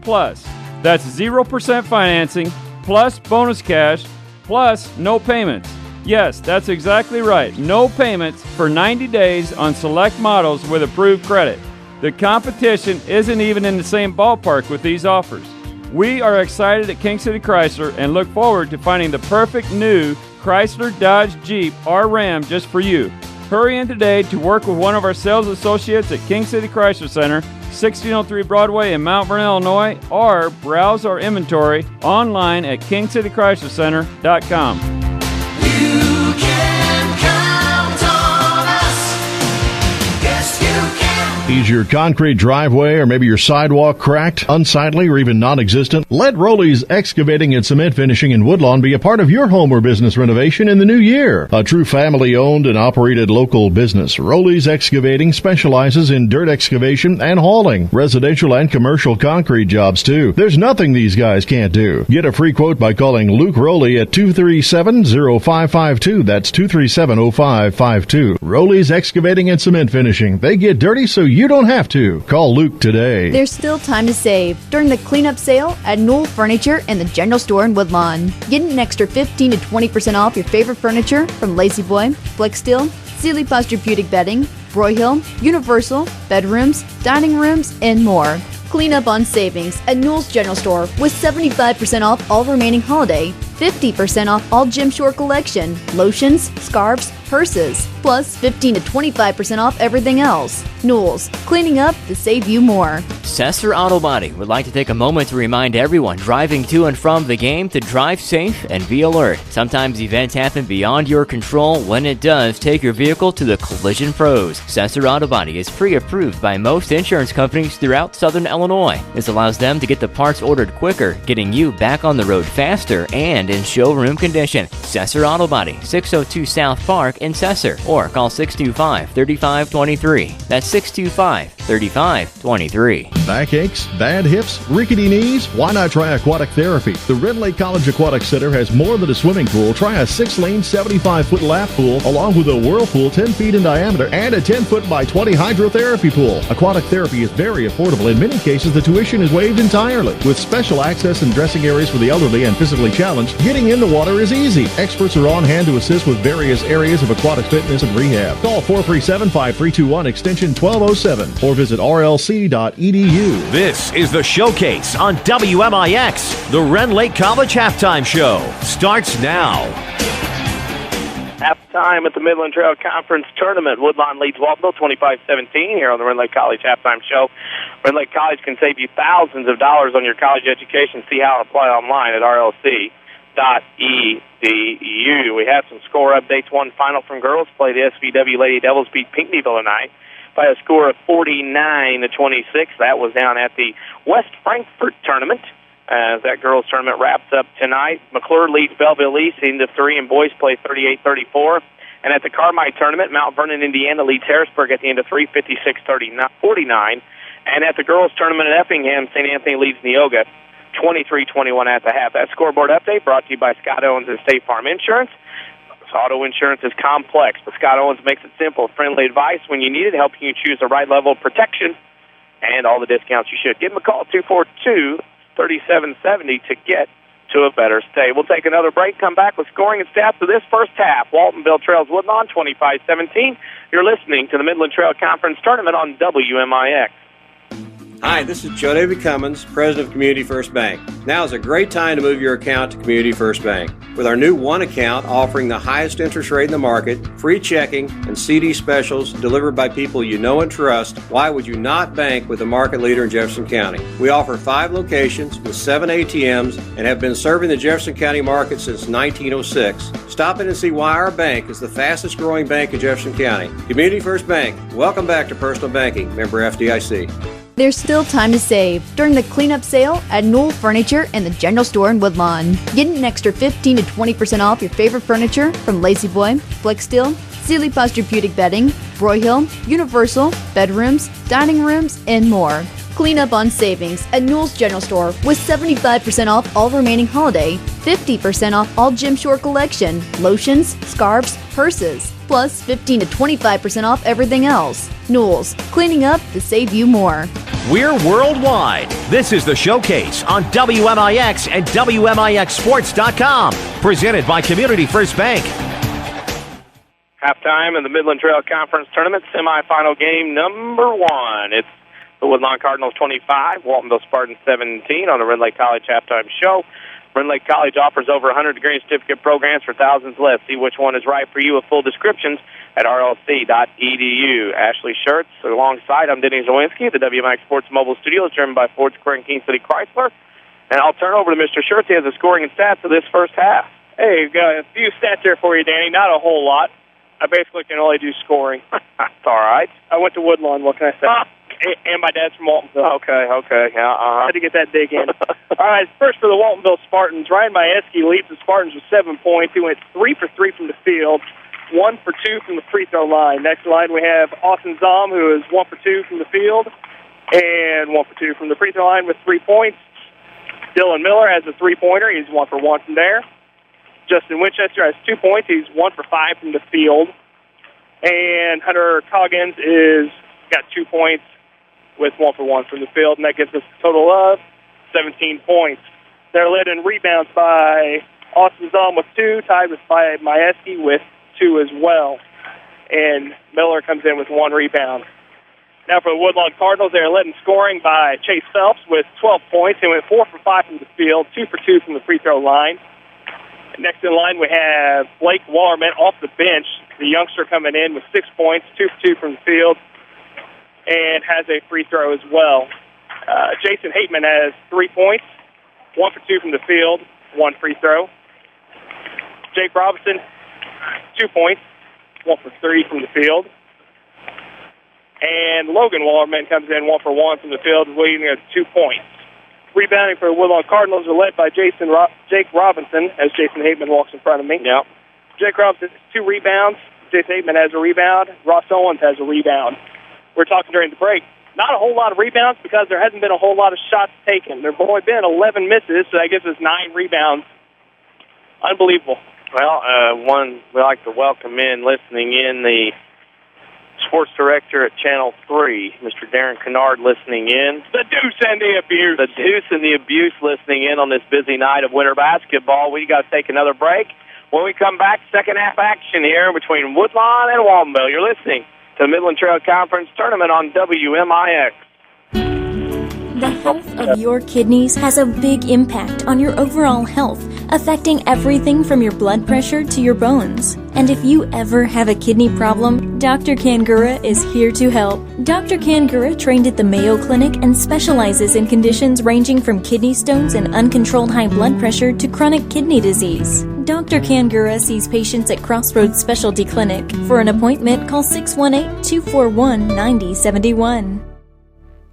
That's 0% financing plus bonus cash plus no payments. Yes, that's exactly right. No payments for 90 days on select models with approved credit. The competition isn't even in the same ballpark with these offers. We are excited at King City Chrysler and look forward to finding the perfect new Chrysler, Dodge, Jeep, or Ram just for you. Hurry in today to work with one of our sales associates at King City Chrysler Center, 1603 Broadway in Mount Vernon, Illinois, or browse our inventory online at KingCityChryslerCenter.com. You can count on us. Yes, you can. Is your concrete driveway or maybe your sidewalk cracked, unsightly, or even non-existent? Let Rowley's Excavating and Cement Finishing in Woodlawn be a part of your home or business renovation in the new year. A true family-owned and operated local business, Rowley's Excavating specializes in dirt excavation and hauling, residential and commercial concrete jobs too. There's nothing these guys can't do. Get a free quote by calling Luke Rowley at 237-0552. That's 237-0552. Rowley's Excavating and Cement Finishing. They get dirty so you don't have to. Call Luke today. There's still time to save during the cleanup sale at Newell Furniture and the General Store in Woodlawn. Get an extra 15 to 20% off your favorite furniture from Lazy Boy, Flex Steel, Sealy Posturepedic Bedding, Broyhill, Universal, bedrooms, dining rooms, and more. Clean up on savings at Newell's General Store with 75% off all remaining holiday, 50% off all Jim Shore collection, lotions, scarves, purses, plus 15 to 25% off everything else. Knowles, cleaning up to save you more. Sesser Auto Body would like to take a moment to remind everyone driving to and from the game to drive safe and be alert. Sometimes events happen beyond your control. When it does, take your vehicle to the collision pros. Sesser Auto Body is pre-approved by most insurance companies throughout Southern Illinois. This allows them to get the parts ordered quicker, getting you back on the road faster and in showroom condition. Sesser Auto Body, 602 South Park in Sesser, or call 625-3523. That's 625-3523. Backaches, bad hips, rickety knees? Why not try aquatic therapy? The Red Lake College Aquatic Center has more than a swimming pool. Try a 6-lane, 75-foot lap pool, along with a whirlpool 10 feet in diameter and a 10-foot by 20 hydrotherapy pool. Aquatic therapy is very affordable. In many cases, the tuition is waived entirely. With special access and dressing areas for the elderly and physically challenged, getting in the water is easy. Experts are on hand to assist with various areas of aquatic fitness and rehab. Call 437-5321 extension 1207 or visit rlc.edu. This is the Showcase on WMIX. The Red Lake College Halftime Show starts now. Halftime at the Midland Trail Conference Tournament. Woodlawn leads Waltonville 25-17 here on the Red Lake College Halftime Show. Red Lake College can save you thousands of dollars on your college education. See how to apply online at rlc.edu. We have some score updates. One final from girls play. The SVW Lady Devils beat Pinckneyville tonight by a score of 49-26. That was down at the West Frankfort Tournament. As that girls' tournament wraps up tonight, McClure leads Belleville East into 3, and boys play 38-34. And at the Carmine Tournament, Mount Vernon, Indiana leads Harrisburg at the end of 3, 56-49. And at the girls' tournament at Effingham, St. Anthony leads Neoga 23-21 at the half. That scoreboard update brought to you by Scott Owens and State Farm Insurance. Auto insurance is complex, but Scott Owens makes it simple. Friendly advice when you need it, helping you choose the right level of protection and all the discounts you should. Give them a call, 242-3770, to get to a better state. We'll take another break, come back with scoring and stats of this first half. Waltonville trails Woodlawn 25-17. You're listening to the Midland Trail Conference Tournament on WMIX. Hi, this is Joe David Cummins, President of Community First Bank. Now is a great time to move your account to Community First Bank. With our new One Account offering the highest interest rate in the market, free checking, and CD specials delivered by people you know and trust, why would you not bank with the market leader in Jefferson County? We offer 5 locations with 7 ATMs and have been serving the Jefferson County market since 1906. Stop in and see why our bank is the fastest growing bank in Jefferson County. Community First Bank. Welcome back to personal banking. Member FDIC. There's still time to save during the cleanup sale at Knoll Furniture and the General Store in Woodlawn. Get an extra 15 to 20% off your favorite furniture from Lazy Boy, Flex Steel, Sealy Posturepedic Bedding, Broyhill, Universal, bedrooms, dining rooms, and more. Clean up on savings at Knoll's General Store with 75% off all remaining holiday, 50% off all Gym Shore collection, lotions, scarves, purses, plus 15 to 25% off everything else. Knoll's, cleaning up to save you more. We're worldwide. This is the Showcase on WMIX and WMIXsports.com. Presented by Community First Bank. Halftime in the Midland Trail Conference Tournament, semifinal game number 1. It's the Woodlawn Cardinals 25, Waltonville Spartans 17 on the Red Lake College Halftime Show. Red Lake College offers over 100 degree and certificate programs for thousands less. See which one is right for you with full descriptions at rlc.edu. Ashley Shurtz alongside. I'm Denny Czerwinski. The WMIX Sports Mobile Studio is driven by Ford Square and King City Chrysler. And I'll turn over to Mr. Shurtz. He has the scoring and stats of this first half. Hey, got a few stats there for you, Danny. Not a whole lot. I basically can only do scoring. That's all right. I went to Woodlawn. What can I say? And my dad's from Waltonville. Okay. Had to get that dig in. All right, first for the Waltonville Spartans. Ryan Majewski leads the Spartans with 7 points. He went 3 for 3 from the field, 1 for 2 from the free throw line. Next line we have Austin Zom, who is 1 for 2 from the field and 1 for 2 from the free throw line with 3 points. Dylan Miller has a 3-pointer. He's 1 for 1 from there. Justin Winchester has 2 points. He's 1 for 5 from the field. And Hunter Coggins got 2 points with 1 for 1 from the field, and that gives us a total of 17 points. They're led in rebounds by Austin Zom with 2, tied with by Majewski with 2 as well. And Miller comes in with 1 rebound. Now for the Woodlawn Cardinals, they're led in scoring by Chase Phelps with 12 points. He went 4 for 5 from the field, 2 for 2 from the free throw line. Next in line, we have Blake Warmint off the bench, the youngster coming in with 6 points, 2 for 2 from the field, and has a free throw as well. Jason Hateman has 3 points, 1 for 2 from the field, 1 free throw. Jake Robinson, 2 points, 1 for 3 from the field. And Logan Wallerman comes in 1 for 1 from the field, leading at 2 points. Rebounding for the Woodlawn Cardinals are led by Jake Robinson, as Jason Hateman walks in front of me. Yep. Jake Robinson has 2 rebounds. Jason Hateman has a rebound. Ross Owens has a rebound. We're talking during the break. Not a whole lot of rebounds because there hasn't been a whole lot of shots taken. There have only been 11 misses, so that gives us 9 rebounds. Unbelievable. Well, we like to welcome in, listening in, the sports director at Channel 3, Mr. Darren Kennard, listening in. The Deuce and the Abuse. The Deuce and the Abuse listening in on this busy night of winter basketball. We got to take another break. When we come back, second half action here between Woodlawn and Waltonville. You're listening to the Midland Trail Conference Tournament on WMIX. The health of your kidneys has a big impact on your overall health, affecting everything from your blood pressure to your bones. And if you ever have a kidney problem, Dr. Kangura is here to help. Dr. Kangura trained at the Mayo Clinic and specializes in conditions ranging from kidney stones and uncontrolled high blood pressure to chronic kidney disease. Dr. Kangura sees patients at Crossroads Specialty Clinic. For an appointment, call 618-241-9071.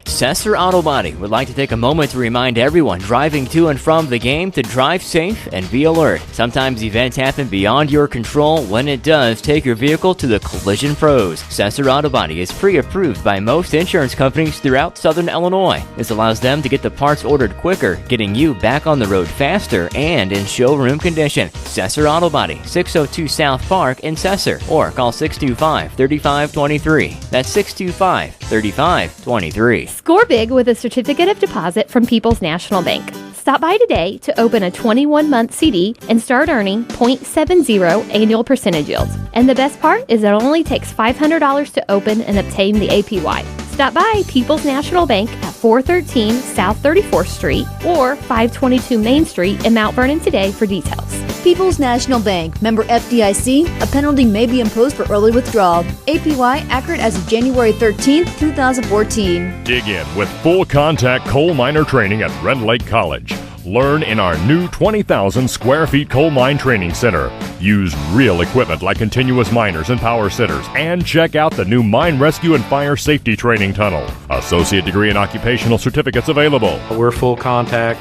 Sesser Auto Body would like to take a moment to remind everyone driving to and from the game to drive safe and be alert. Sometimes events happen beyond your control. When it does, take your vehicle to the Collision Pros. Sesser Auto Body is pre-approved by most insurance companies throughout Southern Illinois. This allows them to get the parts ordered quicker, getting you back on the road faster and in showroom condition. Sesser Auto Body, 602 South Park in Sesser, or call 625-3523. That's 625-3523. Score big with a certificate of deposit from People's National Bank. Stop by today to open a 21-month CD and start earning 0.70 annual percentage yields. And the best part is it only takes $500 to open and obtain the APY. Stop by People's National Bank at 413 South 34th Street or 522 Main Street in Mount Vernon today for details. People's National Bank, member FDIC. A penalty may be imposed for early withdrawal. APY accurate as of January 13th, 2014. Dig in with full contact coal miner training at Red Lake College. Learn in our new 20,000 square feet coal mine training center. Use real equipment like continuous miners and power sitters, and check out the new mine rescue and fire safety training tunnel. Associate degree and occupational certificates available. We're full contact,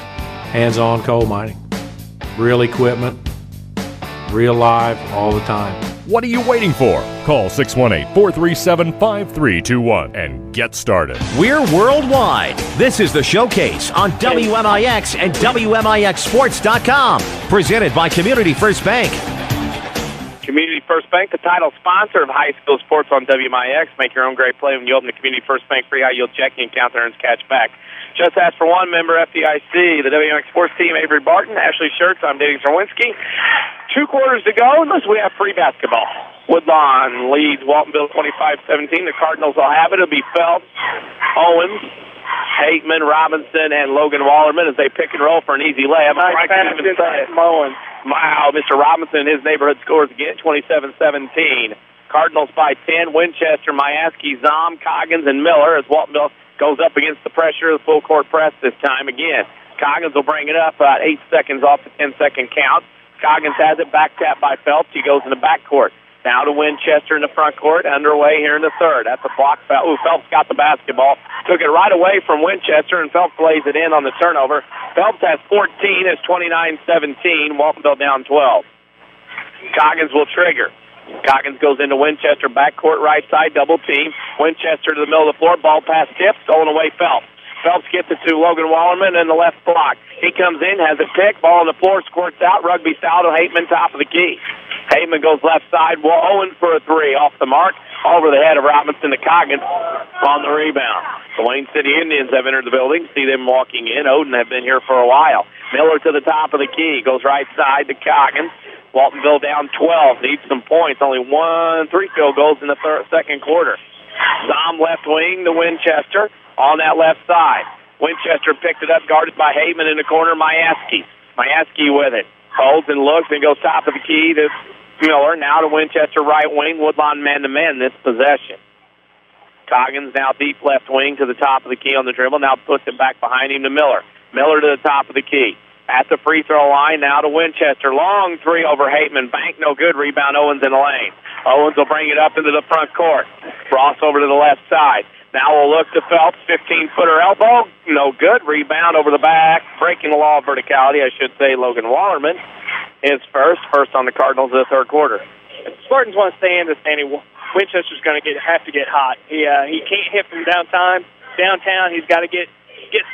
hands-on coal mining. Real equipment, real live, all the time. What are you waiting for? Call 618-437-5321 and get started. We're worldwide. This is the Showcase on WMIX and WMIXsports.com. Presented by Community First Bank. Community First Bank, the title sponsor of high school sports on WMIX. Make your own great play when you open the Community First Bank free high-yield checking account that earns cash back. Just ask for one member FDIC, the WMIX sports team, Avery Barton, Ashley Shurtz, I'm David Czerwinski. 2 quarters to go, unless we have free basketball. Woodlawn leads Waltonville 25-17. The Cardinals will have it. It'll be Phelps, Owens, Hateman, Robinson, and Logan Wallerman as they pick and roll for an easy layup. Nice pass from Owens. Wow, Mr. Robinson, his neighborhood scores again, 27-17. Cardinals by 10. Winchester, Mayaski, Zom, Coggins, and Miller as Waltonville goes up against the pressure of the full court press this time again. Coggins will bring it up 8 seconds off the 10-second count. Coggins has it, back tap by Phelps. He goes in the backcourt. Now to Winchester in the front court, underway here in the third. That's a block foul. Ooh, Phelps got the basketball. Took it right away from Winchester, and Phelps lays it in on the turnover. Phelps has 14. It's 29-17. Waltonville down 12. Coggins will trigger. Coggins goes into Winchester, backcourt right side, double team. Winchester to the middle of the floor, ball pass tips, stolen away Phelps. Phelps gets it to Logan Wallerman in the left block. He comes in, has a pick, ball on the floor, squirts out, rugby style to Hateman, top of the key. Hateman goes left side, Owens for a three, off the mark, over the head of Robinson to Coggins on the rebound. The Wayne City Indians have entered the building. See them walking in. Odin have been here for a while. Miller to the top of the key, goes right side to Coggins. Waltonville down 12, needs some points. Only 1 3-field goals in the second quarter. Zom left wing to Winchester on that left side. Winchester picked it up, guarded by Hateman in the corner. Mayaski with it. Holds and looks and goes top of the key to Miller. Now to Winchester right wing. Woodlawn man-to-man this possession. Coggins now deep left wing to the top of the key on the dribble. Now puts it back behind him to Miller. Miller to the top of the key. At the free throw line, now to Winchester. Long three over Hateman. Bank no good. Rebound Owens in the lane. Owens will bring it up into the front court. Cross over to the left side. Now we'll look to Phelps. 15-footer elbow. No good. Rebound over the back. Breaking the law of verticality, I should say, Logan Wallerman is first. First on the Cardinals of the third quarter. If the Spartans want to stay in this, Danny, Winchester's going to have to get hot. He can't hit from downtown. He's got to get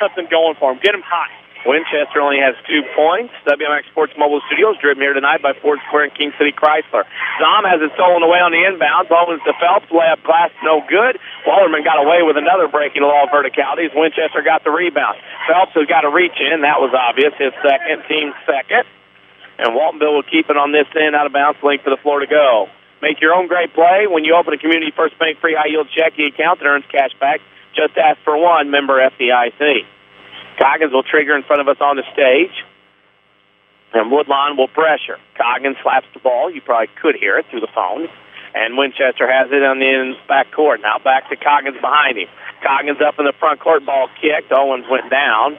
something going for him. Get him hot. Winchester only has 2 points. WMIX Sports Mobile Studios driven here tonight by Ford Square and King City Chrysler. Zom has it stolen away on the inbounds. Owens to Phelps. Layup glass no good. Wallerman got away with another breaking the law of verticalities. Winchester got the rebound. Phelps has got to reach in. That was obvious. His second, team second. And Waltonville will keep it on this end. Out of bounds. Link for the floor to go. Make your own great play when you open a Community First Bank free high-yield checking account that earns cash back. Just ask for one. Member FDIC. Coggins will trigger in front of us on the stage, and Woodlawn will pressure. Coggins slaps the ball. You probably could hear it through the phone. And Winchester has it on the back court. Now back to Coggins behind him. Coggins up in the front court. Ball kicked. Owens went down.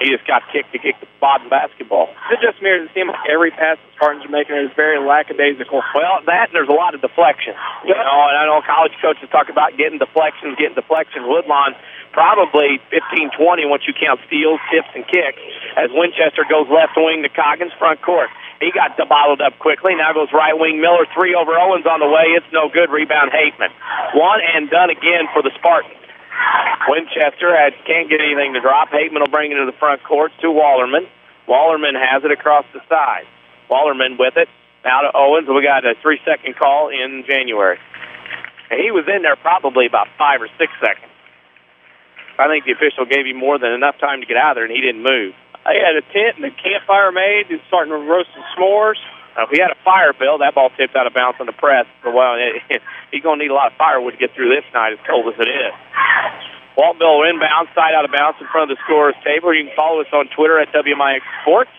He just got kicked to kick the bottom basketball. It just mirrors. It seems like every pass the Spartans are making is very lackadaisical. Well, that and there's a lot of deflection. And I know college coaches talk about getting deflections. Woodlawn probably 15-20 once you count steals, tips, and kicks, as Winchester goes left wing to Coggins front court. He got bottled up quickly. Now goes right wing. Miller, three over Owens on the way. It's no good. Rebound Hateman. One and done again for the Spartans. Winchester can't get anything to drop. Hateman will bring it to the front court to Wallerman. Wallerman has it across the side. Wallerman with it. Now to Owens. We got a 3-second call in January. And he was in there probably about 5 or 6 seconds. I think the official gave him more than enough time to get out of there, and he didn't move. He had a tent and a campfire made. He's starting to roast some s'mores. If he had a fire, Bill, that ball tipped out of bounds on the press. Well, he's going to need a lot of firewood to get through this night, as cold as it is. Waltonville inbound, side out of bounds in front of the scorer's table. You can follow us on Twitter at WMIX Sports.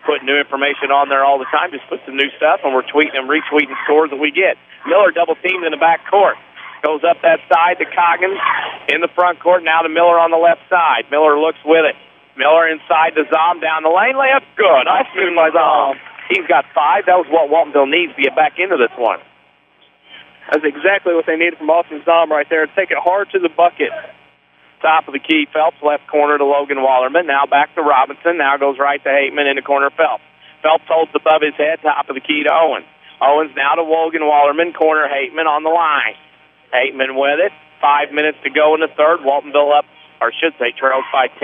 Put new information on there all the time. Just put some new stuff, and we're tweeting and retweeting scores that we get. Miller double-teamed in the back court. Goes up that side to Coggins in the front court. Now to Miller on the left side. Miller looks with it. Miller inside to Zom down the lane. Layup good. Nice move by Zom. He's got 5. That was what Waltonville needs to get back into this one. That's exactly what they needed from Austin Zom right there. Take it hard to the bucket. Top of the key, Phelps, left corner to Logan Wallerman. Now back to Robinson. Now goes right to Hateman in the corner, Phelps. Phelps holds above his head, top of the key to Owens. Owens now to Logan Wallerman, corner Hateman on the line. Hateman with it. 5 minutes to go in the third. Waltonville up, or should say, trails by 10.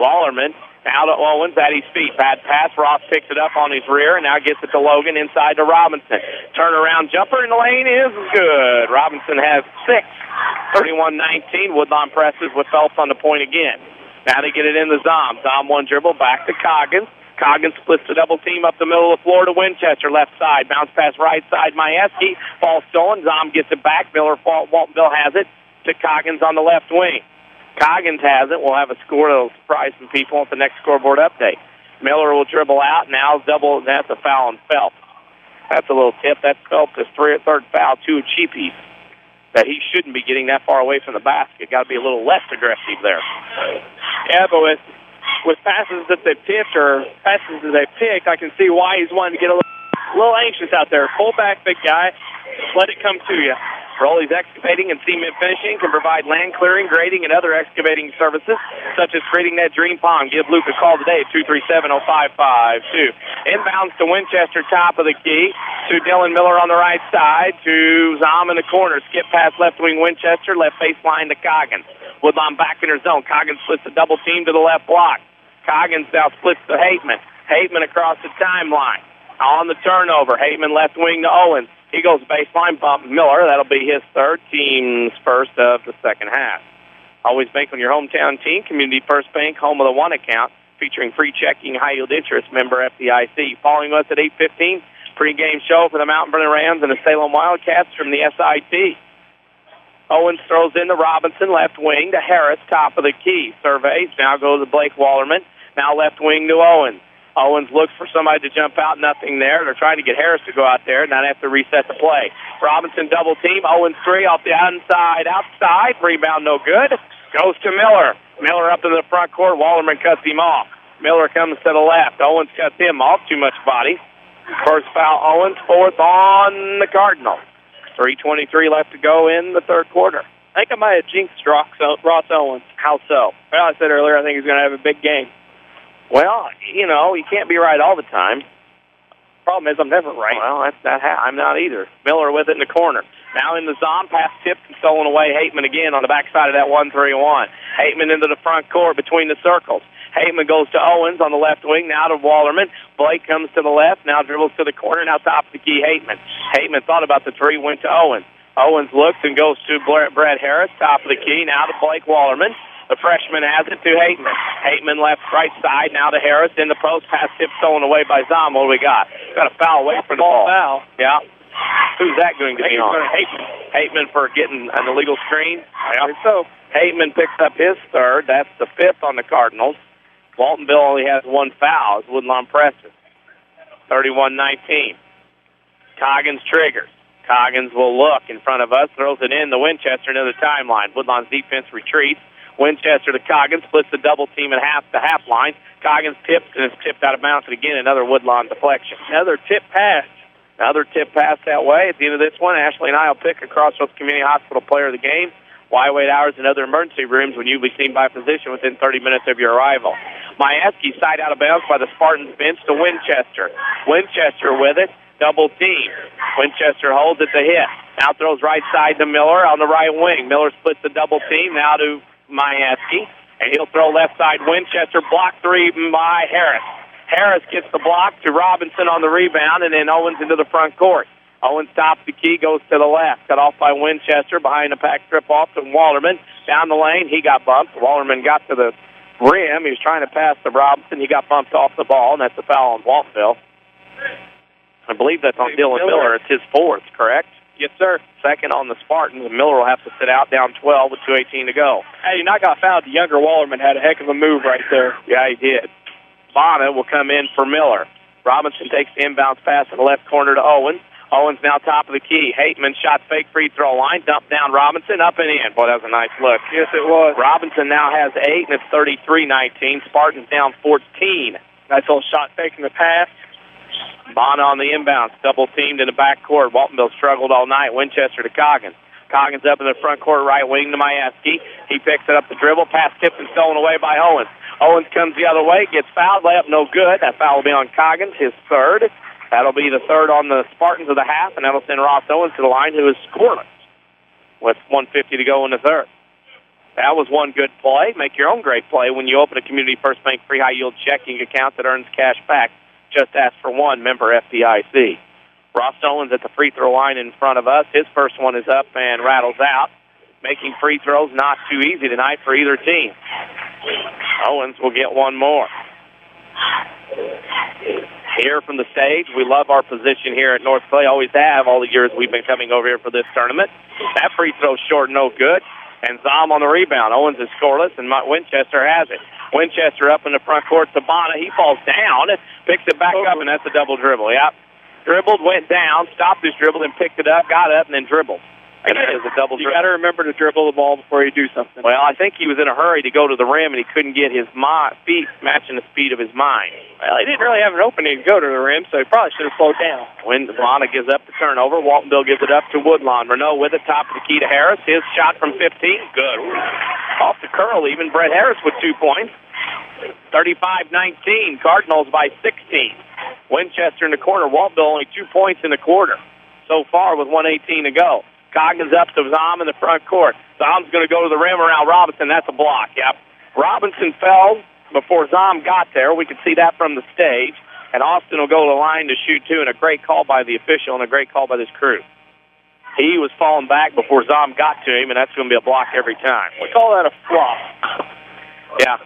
Wallerman now to Owens at his feet. Bad pass. Ross picks it up on his rear and now gets it to Logan inside to Robinson. Turnaround jumper in the lane is good. Robinson has 6. 31-19. Woodlawn presses with Phelps on the point again. Now they get it in the Zom. Zom one dribble back to Coggins. Coggins splits the double team up the middle of the floor to Winchester, left side. Bounce pass right side, Majewski. Ball stolen. Zom gets it back. Waltonville has it to Coggins on the left wing. Coggins has it. We'll have a score that will surprise some people at the next scoreboard update. Miller will dribble out. Now that's a foul on Phelps. That's a little tip. That's Phelps' third foul, 2 cheapies. That he shouldn't be getting that far away from the basket. Got to be a little less aggressive there. Yeah, but with passes that they picked or passes that they picked, I can see why he's wanting to get a little anxious out there. Pull back, big guy. Let it come to you. Rollies Excavating and Cement Finishing can provide land clearing, grading, and other excavating services, such as creating that dream pond. Give Luke a call today at 237-0552. Inbounds to Winchester, top of the key, to Dylan Miller on the right side, to Zom in the corner. Skip pass left wing Winchester, left baseline to Coggins. Woodlawn back in her zone. Coggins splits the double team to the left block. Coggins now splits to Hateman. Hateman across the timeline. On the turnover, Hateman left wing to Owens. He goes baseline, bump Miller. That'll be his third, team's first of the second half. Always bank on your hometown team. Community First Bank, home of the one account, featuring free checking, high-yield interest, member FDIC. Following us at 8:15, pregame show for the Mountain Vernon Rams and the Salem Wildcats from the SIT. Owens throws in to Robinson, left wing to Harris, top of the key. Surveys, now goes to Blake Wallerman. Now left wing to Owens. Owens looks for somebody to jump out. Nothing there. They're trying to get Harris to go out there, and now they have to reset the play. Robinson double team. Owens 3 off the outside. Rebound no good. Goes to Miller. Miller up in the front court. Wallerman cuts him off. Miller comes to the left. Owens cuts him off. Too much body. First foul, Owens. 4th on the Cardinals. 3:23 left to go in the third quarter. I think I might have jinxed Ross Owens. How so? Well, I said earlier I think he's going to have a big game. Well, you can't be right all the time. Problem is I'm never right. Well, I'm not either. Miller with it in the corner. Now in the zone, pass tipped and stolen away. Hateman again on the backside of that 1-3-1. Hateman into the front court between the circles. Hateman goes to Owens on the left wing, now to Wallerman. Blake comes to the left, now dribbles to the corner, now top of the key, Hateman. Hateman thought about the three, went to Owens. Owens looks and goes to Brad Harris, top of the key, now to Blake Wallerman. The freshman has it to Hateman. Hateman left right side, now to Harris. In the post, pass tip stolen away by Zom. What do we got? Got a foul away from the ball. Foul. Yeah. Who's that going to be on? Hateman. Hateman for getting an illegal screen. I think so. Hateman picks up his third. That's the 5th on the Cardinals. Waltonville only has 1 foul. It's Woodlawn presses. 31-19. Coggins triggers. Coggins will look in front of us, throws it in. The Winchester into the timeline. Woodlawn's defense retreats. Winchester to Coggins, splits the double team at the half line. Coggins tips and is tipped out of bounds. And again, another Woodlawn deflection. Another tip pass that way. At the end of this one, Ashley and I will pick a Crossroads Community Hospital player of the game. Wide hours and other emergency rooms when you'll be seen by physician within 30 minutes of your arrival. Majewski side out of bounds by the Spartans bench to Winchester. Winchester with it. Double team. Winchester holds it to hit. Now throws right side to Miller on the right wing. Miller splits the double team now to Majewski. And he'll throw left side Winchester. Block 3 by Harris. Harris gets the block to Robinson on the rebound, and then Owens into the front court. Owens stops the key, goes to the left. Cut off by Winchester behind the pack strip off to Wallerman. Down the lane, he got bumped. Wallerman got to the rim. He was trying to pass to Robinson. He got bumped off the ball, and that's a foul on Waltonville. I believe that's on Dylan Miller. It's his 4th, correct? Yes, sir. 2nd on the Spartans, and Miller will have to sit out down 12 with 2:18 to go. Had he not got fouled, the younger Wallerman had a heck of a move right there. Yeah, he did. Bonner will come in for Miller. Robinson takes the inbounds pass in the left corner to Owens. Owens now top of the key. Hateman shot fake free throw line. Dump down Robinson. Up and in. Boy, that was a nice look. Yes, it was. Robinson now has 8, and it's 33-19. Spartans down 14. Nice little shot fake in the pass. Bonner on the inbounds. Double teamed in the backcourt. Waltonville struggled all night. Winchester to Coggins. Coggins up in the front court right wing to Majewski. He picks it up the dribble. Pass tipped and stolen away by Owens. Owens comes the other way. Gets fouled. Layup no good. That foul will be on Coggins, his 3rd. That'll be the 3rd on the Spartans of the half, and that'll send Ross Owens to the line, who is scoreless with 1:50 to go in the 3rd. That was one good play. Make your own great play when you open a Community First Bank free high-yield checking account that earns cash back. Just ask for one, member FDIC. Ross Owens at the free throw line in front of us. His first one is up and rattles out. Making free throws not too easy tonight for either team. Owens will get one more. Here from the stage, we love our position here at North Clay. Always have all the years we've been coming over here for this tournament. That free throw short, no good. And Zom on the rebound. Owens is scoreless, and Winchester has it. Winchester up in the front court to Bonner. He falls down, picks it back up, and that's a double dribble. Yep. Dribbled, went down, stopped his dribble, and picked it up, got up, and then dribbled. And that is a double dribble. You got to remember to dribble the ball before you do something. Well, I think he was in a hurry to go to the rim, and he couldn't get his feet matching the speed of his mind. Well, he didn't really have an opening to go to the rim, so he probably should have slowed down. When Bonner gives up the turnover, Waltonville gives it up to Woodlawn. Renault with it, top of the key to Harris. His shot from 15, good. Off the curl, even Brett Harris with 2 points. 35-19, Cardinals by 16. Winchester in the corner. Waltonville only 2 points in the quarter so far with 1:18 to go. Coggins up to Zom in the front court. Zom's going to go to the rim around Robinson. That's a block, yep. Robinson fell before Zom got there. We could see that from the stage. And Austin will go to the line to shoot 2, and a great call by the official and a great call by this crew. He was falling back before Zom got to him, and that's going to be a block every time. We call that a flop. Yeah.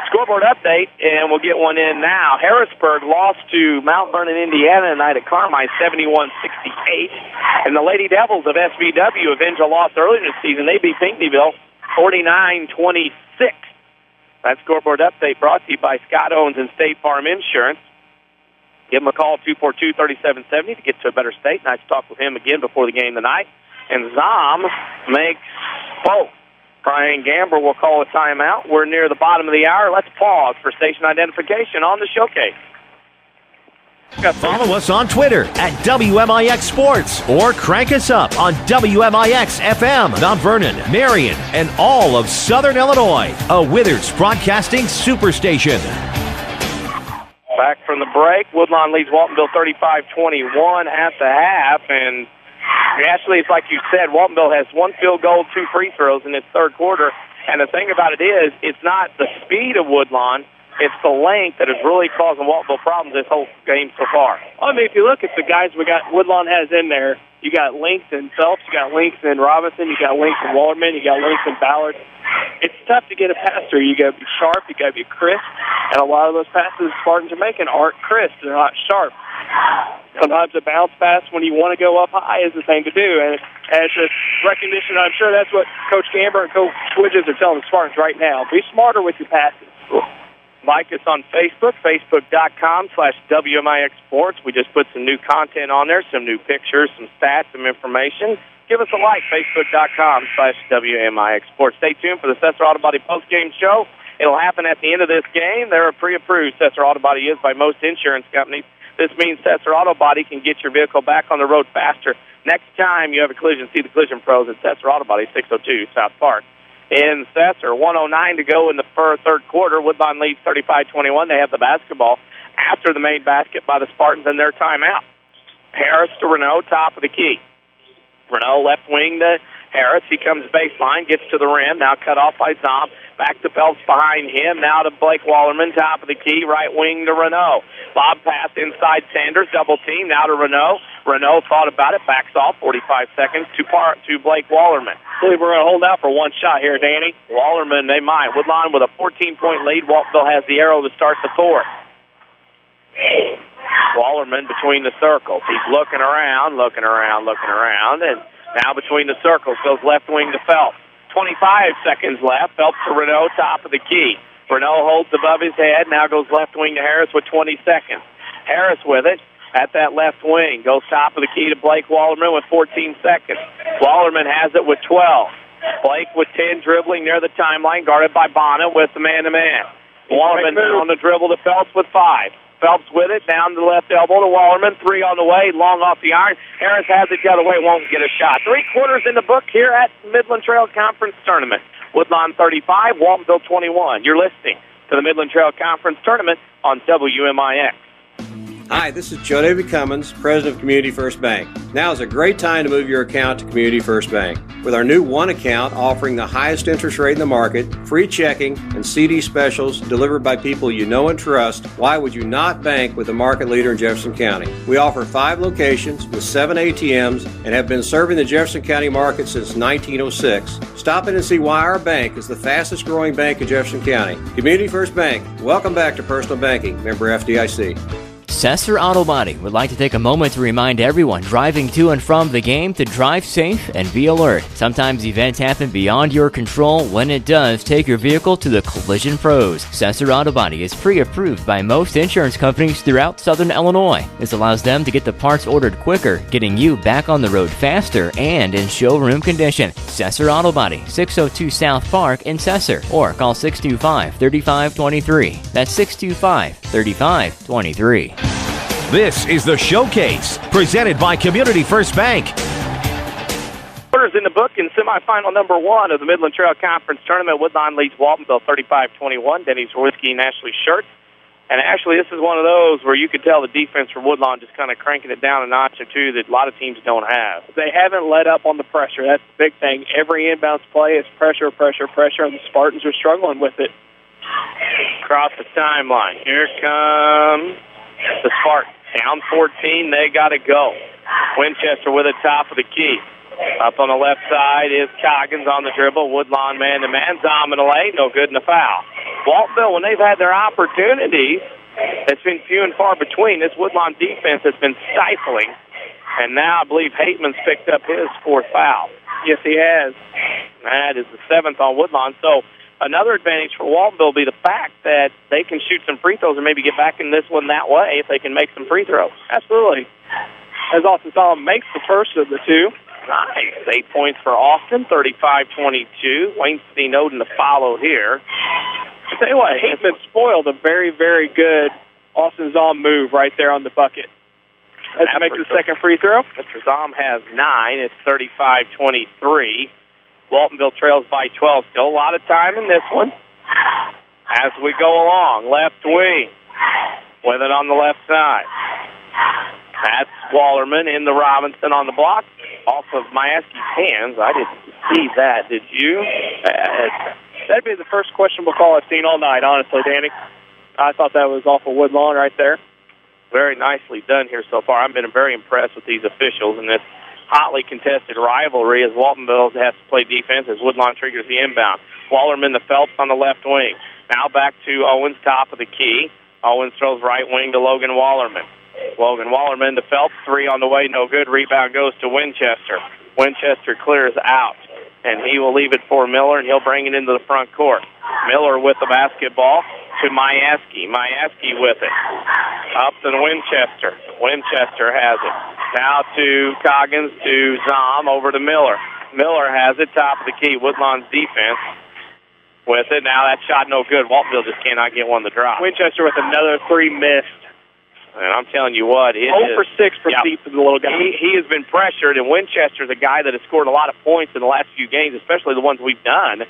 Scoreboard update, and we'll get one in now. Harrisburg lost to Mount Vernon, Indiana tonight at Carmine, 71-68. And the Lady Devils of SVW avenged a loss earlier this season. They beat Pinckneyville 49-26. That scoreboard update brought to you by Scott Owens and State Farm Insurance. Give him a call, 242-3770, to get to a better state. Nice to talk with him again before the game tonight. And Zom makes both. Brian Gamber will call a timeout. We're near the bottom of the hour. Let's pause for station identification on the showcase. Follow us on Twitter at WMIX Sports or crank us up on WMIX FM, Mount Vernon, Marion, and all of Southern Illinois. A Withers Broadcasting Superstation. Back from the break, Woodlawn leads Waltonville 35-21 at the half, and actually, it's like you said, Waltonville has 1 field goal, 2 free throws in its third quarter, and the thing about it is, it's not the speed of Woodlawn, it's the length that is really causing Waltonville problems this whole game so far. I mean, if you look at the guys Woodlawn has in there, you got length in Phelps, you got length in Robinson, you got length in Warmint, you got length in Ballard. It's tough to get a pass through. You got to be sharp, you got to be crisp, and a lot of those passes the Spartans are making aren't crisp, they're not sharp. Sometimes a bounce pass when you want to go up high is the thing to do, and as a recognition, I'm sure that's what Coach Gamber and Coach Widges are telling the Spartans right now. Be smarter with your passes. Like us on Facebook, facebook.com/WMIX Sports. We just put some new content on there, some new pictures, some stats, some information. Give us a like, facebook.com/WMIX Sports. Stay tuned for the Sesser Auto Body postgame show. It'll happen at the end of this game. They're a pre-approved. Sesser Auto Body is by most insurance companies. This means Sesser Auto Body can get your vehicle back on the road faster. Next time you have a collision, see the collision pros at Sesser Auto Body, 602 South Park. In Sesser, 1:09 to go in the third quarter. Woodlawn leads 35-21. They have the basketball after the made basket by the Spartans in their timeout. Harris to Renault, top of the key. Renault left wing to Harris. He comes baseline, gets to the rim, now cut off by Zom. Back to Phelps behind him, now to Blake Wallerman, top of the key, right wing to Renault. Lob pass inside Sanders, double team, now to Renault. Renault thought about it, backs off, 45 seconds to Blake Wallerman. I believe we're going to hold out for one shot here, Danny. Wallerman, they might. Woodlawn with a 14-point lead. Waltonville has the arrow to start the fourth. Wallerman between the circles. He's looking around, and now between the circles goes left wing to Phelps. 25 seconds left. Phelps to Renault, top of the key. Renault holds above his head, now goes left wing to Harris with 20 seconds. Harris with it at that left wing. Goes top of the key to Blake Wallerman with 14 seconds. Wallerman has it with 12. Blake with 10 dribbling near the timeline, guarded by Bonnet with the man-to-man. Wallerman on the dribble to Phelps with 5. Phelps with it, down the left elbow to Wallerman. 3 on the way, long off the iron. Harris has it the other way, won't get a shot. 3 quarters in the book here at Midland Trail Conference Tournament. Woodlawn 35, Waltonville 21. You're listening to the Midland Trail Conference Tournament on WMIX. Hi, this is Joe David Cummins, President of Community First Bank. Now is a great time to move your account to Community First Bank. With our new One account offering the highest interest rate in the market, free checking, and CD specials delivered by people you know and trust, why would you not bank with the market leader in Jefferson County? We offer 5 locations with 7 ATMs and have been serving the Jefferson County market since 1906. Stop in and see why our bank is the fastest growing bank in Jefferson County. Community First Bank. Welcome back to personal banking. Member FDIC. Sesser Auto Body would like to take a moment to remind everyone driving to and from the game to drive safe and be alert. Sometimes events happen beyond your control. When it does, take your vehicle to the collision pros. Sesser Auto Body is pre-approved by most insurance companies throughout Southern Illinois. This allows them to get the parts ordered quicker, getting you back on the road faster and in showroom condition. Sesser Auto Body, 602 South Park in Sesser, or call 625-3523. That's 625-3523. This is the Showcase, presented by Community First Bank. Quarters in the book in semifinal number 1 of the Midland Trail Conference Tournament. Woodlawn leads Waltonville 35-21. Denny Czerwinski and Ashley Shurtz. And actually, this is one of those where you could tell the defense for Woodlawn just kind of cranking it down a notch or two that a lot of teams don't have. They haven't let up on the pressure. That's the big thing. Every inbounds play is pressure, and the Spartans are struggling with it. Across the timeline. Here comes the Spartans. Down 14, they got to go. Winchester with the top of the key. Up on the left side is Coggins on the dribble. Woodlawn man-to-man. Zom in the lane. No good in the foul. Waltonville, when they've had their opportunities, it's been few and far between. This Woodlawn defense has been stifling. And now I believe Hateman's picked up his 4th foul. Yes, he has. That is the 7th on Woodlawn. So another advantage for Waltonville will be the fact that they can shoot some free throws and maybe get back in this one that way if they can make some free throws. Absolutely. As Austin Solomon makes the first of the two. Nice. 8 points for Austin, 35-22. Wayne Snowden to follow here. I'll tell you what, Hateman spoiled a very, very good Austin Zom move right there on the bucket. Let's make the second free throw. Mr. Zom has 9. It's 35-23. Waltonville trails by 12. Still a lot of time in this one. As we go along, left wing with it on the left side. That's Wallerman in the Robinson on the block. Off of Mayaski's hands. I didn't see that. Did you? That'd be the first questionable call I've seen all night, honestly, Danny. I thought that was off of Woodlawn right there. Very nicely done here so far. I've been very impressed with these officials in this hotly contested rivalry as Waltonville has to play defense as Woodlawn triggers the inbound. Wallerman to Phelps on the left wing. Now back to Owens, top of the key. Owens throws right wing to Logan Wallerman. Logan Wallerman to Phelps, 3 on the way, no good. Rebound goes to Winchester. Winchester clears out, and he will leave it for Miller, and he'll bring it into the front court. Miller with the basketball to Mayaski. Mayaski with it. Up to Winchester. Winchester has it. Now to Coggins, to Zom, over to Miller. Miller has it, top of the key. Woodlawn's defense with it. Now that shot no good. Waltonville just cannot get one to drop. Winchester with another 3 missed. And I'm telling you what, 0 for 6 for deep for the little guy. He has been pressured, and Winchester's a guy that has scored a lot of points in the last few games, especially the ones we've done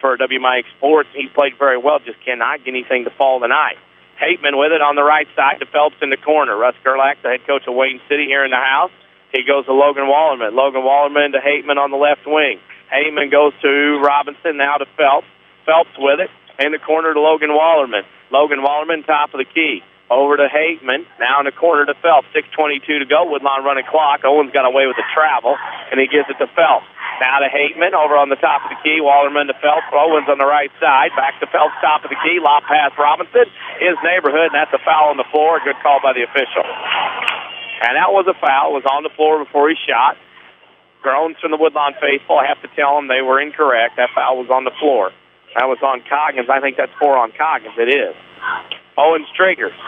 for WMIX Sports. He's played very well, just cannot get anything to fall tonight. Hateman with it on the right side to Phelps in the corner. Russ Gerlach, the head coach of Wayne City, here in the house. He goes to Logan Wallerman. Logan Wallerman to Hateman on the left wing. Hateman goes to Robinson, now to Phelps. Phelps with it in the corner to Logan Wallerman. Logan Wallerman, top of the key. Over to Hateman, now in the corner to Phelps. 6:22 to go. Woodlawn running clock. Owens got away with the travel, and he gives it to Phelps. Now to Hateman, over on the top of the key. Wallerman to Phelps. Owens on the right side. Back to Phelps, top of the key. Lob pass Robinson. His neighborhood, and that's a foul on the floor. Good call by the official. And that was a foul. It was on the floor before he shot. Groans from the Woodlawn faithful. I have to tell them they were incorrect. That foul was on the floor. That was on Coggins. I think that's 4 on Coggins. It is. Owens triggers.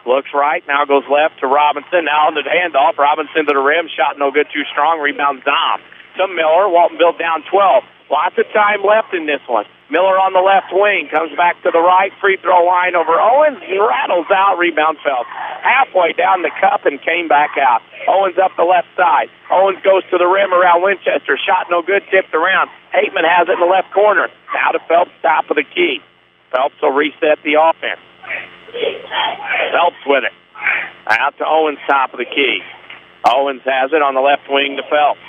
Looks right. Now goes left to Robinson. Now on the handoff. Robinson to the rim. Shot no good. Too strong. Rebound Zom. To Miller. Waltonville down 12. Lots of time left in this one. Miller on the left wing. Comes back to the right. Free throw line over Owens. Rattles out. Rebound Phelps. Halfway down the cup and came back out. Owens up the left side. Owens goes to the rim around Winchester. Shot no good. Tipped around. Hateman has it in the left corner. Now to Phelps. Top of the key. Phelps will reset the offense. Phelps with it. Out to Owens, top of the key. Owens has it on the left wing to Phelps.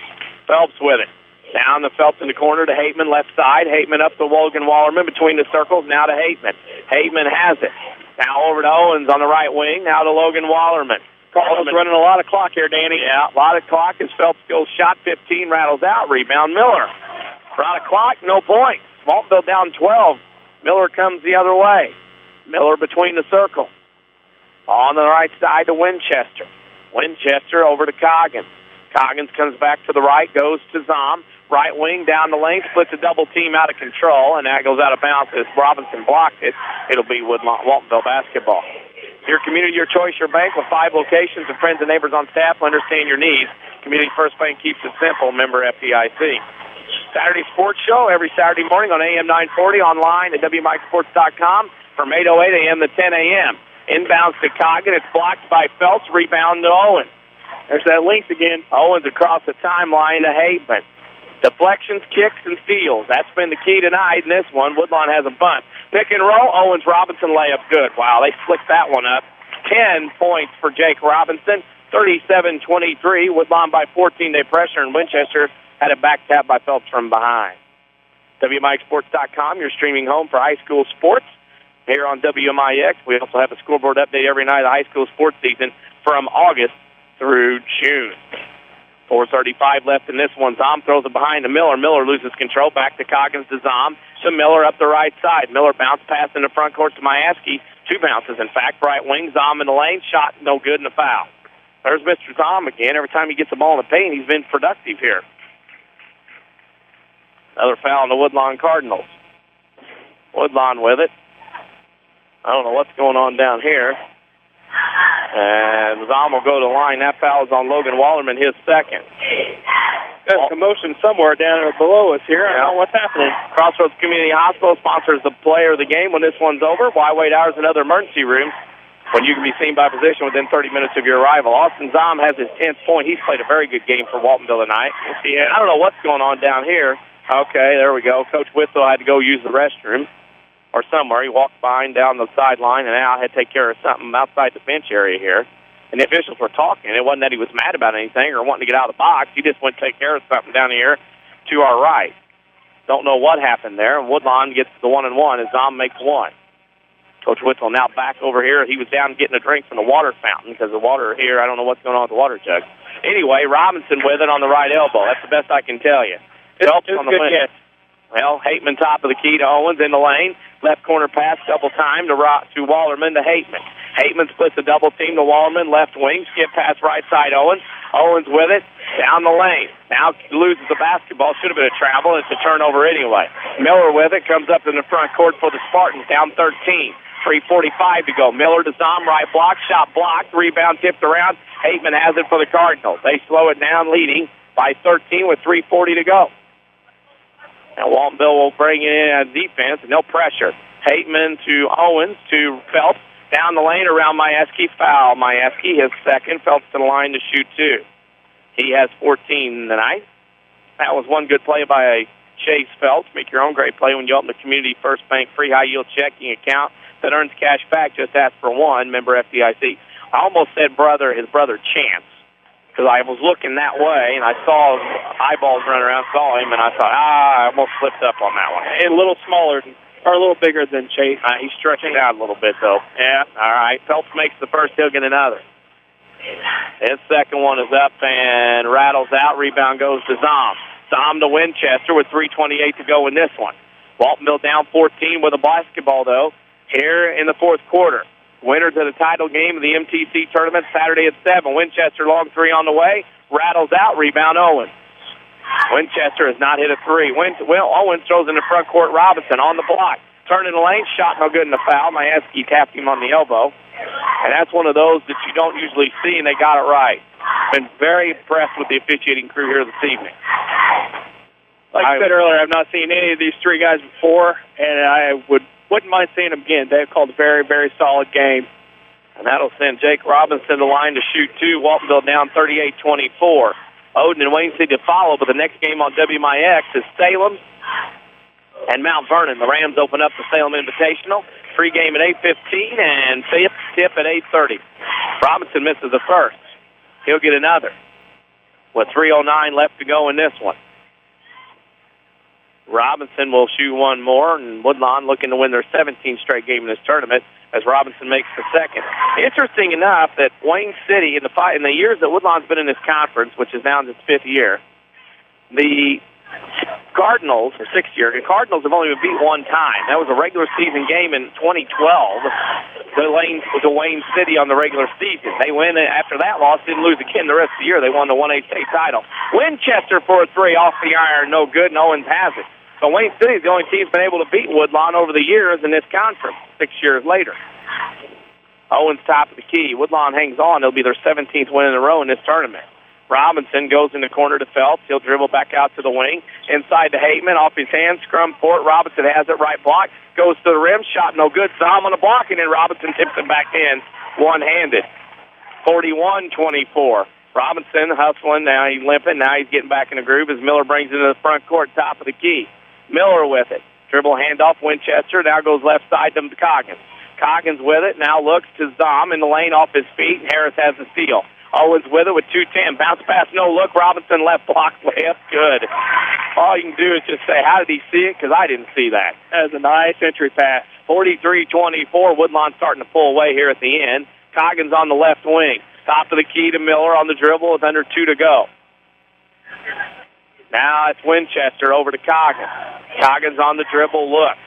Phelps with it. Down to Phelps in the corner to Hateman, left side. Hateman up to Logan Wallerman between the circles. Now to Hateman. Hateman has it. Now over to Owens on the right wing. Now to Logan Wallerman. Wallerman running a lot of clock here, Danny. Yeah, a lot of clock as Phelps goes shot 15, rattles out. Rebound Miller. A lot of clock, no points. Waltonville down 12. Miller comes the other way. Miller between the circle. On the right side to Winchester. Winchester over to Coggins. Coggins comes back to the right, goes to Zom. Right wing down the lane, splits a double team out of control, and that goes out of bounds as Robinson blocked it. It'll be Waltonville basketball. Your community, your choice, your bank with 5 locations and friends and neighbors on staff will understand your needs. Community First Bank keeps it simple. Member FDIC. Saturday Sports Show every Saturday morning on AM 940, online at WMIXsports.com from 8:08 a.m. to 10 a.m. Inbounds to Coggin. It's blocked by Phelps. Rebound to Owens. There's that length again. Owens across the timeline to Hateman. Deflections, kicks, and steals. That's been the key tonight in this one. Woodlawn has a bunt. Pick and roll. Owens Robinson layup good. Wow, they flicked that one up. 10 points for Jake Robinson. 37-23. Woodlawn by 14. They pressure, and Winchester had a back tap by Phelps from behind. WMIXsports.com, your streaming home for high school sports. Here on WMIX, we also have a scoreboard update every night of the high school sports season from August through June. 4:35 left in this one. Zom throws it behind to Miller. Miller loses control. Back to Coggins to Zom. To Miller up the right side. Miller bounce pass in the front court to Mayaski. 2 bounces, in fact. Right wing, Zom in the lane. Shot no good in the foul. There's Mr. Zom again. Every time he gets the ball in the paint, he's been productive here. Another foul on the Woodlawn Cardinals. Woodlawn with it. I don't know what's going on down here. And Zom will go to the line. That foul is on Logan Wallerman, his second. There's commotion somewhere down there below us here. I don't know what's happening. Crossroads Community Hospital sponsors the player of the game when this one's over. Why wait hours in other emergency rooms when you can be seen by physician within 30 minutes of your arrival? Austin Zom has his 10th point. He's played a very good game for Waltonville tonight. Yeah, I don't know what's going on down here. Okay, there we go. Coach Whistle had to go use the restroom or somewhere. He walked behind down the sideline, and now had to take care of something outside the bench area here. And the officials were talking. It wasn't that he was mad about anything or wanting to get out of the box. He just went to take care of something down here to our right. Don't know what happened there. And Woodlawn gets the 1-1 as Zom makes one. Coach Whistle now back over here. He was down getting a drink from the water fountain because the water here, I don't know what's going on with the water jug. Anyway, Robinson with it on the right elbow. That's the best I can tell you. Helps on the good wing. catch. Well, Hateman top of the key to Owens in the lane. Left corner pass double time to Wallerman to Hateman. Hateman splits a double team to Wallerman. Left wing, skip pass right side Owens. Owens with it. Down the lane. Now loses the basketball. Should have been a travel. It's a turnover anyway. Miller with it. Comes up in the front court for the Spartans. Down 13. 3:45 to go. Miller to Zom, right block. Shot blocked. Rebound tipped around. Hateman has it for the Cardinals. They slow it down, leading by 13 with 3:40 to go. Now Waltonville will bring in a defense, no pressure. Hateman to Owens to Phelps. Down the lane around Majewski. Foul. Majewski, his second. Phelps to the line to shoot two. He has 14 tonight. That was one good play by Chase Phelps. Make your own great play when you open the Community First Bank free high-yield checking account that earns cash back. Just ask for one. Member FDIC. I almost said his brother Chance, because I was looking that way, and I saw eyeballs running around, saw him, and I thought, I almost slipped up on that one. A little smaller, or a little bigger than Chase. He's stretching out a little bit, though. Yeah, all right. Phelps makes the first, he'll get another. His second one is up and rattles out. Rebound goes to Zom. Zom to Winchester with 3:28 to go in this one. Waltonville down 14 with a basketball, though, here in the fourth quarter. Winners of the title game of the MTC Tournament Saturday at 7. Winchester long three on the way. Rattles out. Rebound Owens. Winchester has not hit a three. Owens throws in the front court. Robinson on the block. Turn in the lane. Shot no good in the foul. Majewski tapped him on the elbow. And that's one of those that you don't usually see, and they got it right. Been very impressed with the officiating crew here this evening. Like I said earlier, I've not seen any of these three guys before, and I wouldn't mind seeing them again. They've called a very, very solid game. And that'll send Jake Robinson to the line to shoot two. Waltonville down 38-24. Odin and Wayne City to follow, but the next game on WMIX is Salem and Mount Vernon. The Rams open up the Salem Invitational. Free game at 8:15 and tip at 8:30. Robinson misses the first. He'll get another with 3:09 left to go in this one. Robinson will shoot one more, and Woodlawn looking to win their 17th straight game in this tournament as Robinson makes the second. Interesting enough that Wayne City, in the years that Woodlawn's been in this conference, which is now in its fifth year, the Cardinals, or sixth year, the Cardinals have only been beat one time. That was a regular season game in 2012 to Wayne City on the regular season. They win after that loss, didn't lose again the rest of the year. They won the 1A state title. Winchester for a three off the iron, no good, and Owens has it. So Wayne City is the only team that's been able to beat Woodlawn over the years in this conference, 6 years later. Owens top of the key. Woodlawn hangs on. It'll be their 17th win in a row in this tournament. Robinson goes in the corner to Phelps. He'll dribble back out to the wing. Inside to Hateman, off his hand, scrum court. Robinson has it, right block. Goes to the rim, shot no good. Zom on the block, and then Robinson tips it back in one-handed. 41-24. Robinson hustling, now he's limping. Now he's getting back in the groove as Miller brings it into the front court, top of the key. Miller with it. Dribble handoff, Winchester. Now goes left side to Coggins. Coggins with it. Now looks to Zom in the lane off his feet. Harris has the steal. Owens with it with 2:10. Bounce pass, no look. Robinson left block, layup, good. All you can do is just say, how did he see it? Because I didn't see that. That was a nice entry pass. 43-24. Woodlawn starting to pull away here at the end. Coggins on the left wing. Top of the key to Miller on the dribble with under 2 to go. Now it's Winchester over to Coggins. Coggins on the dribble, look.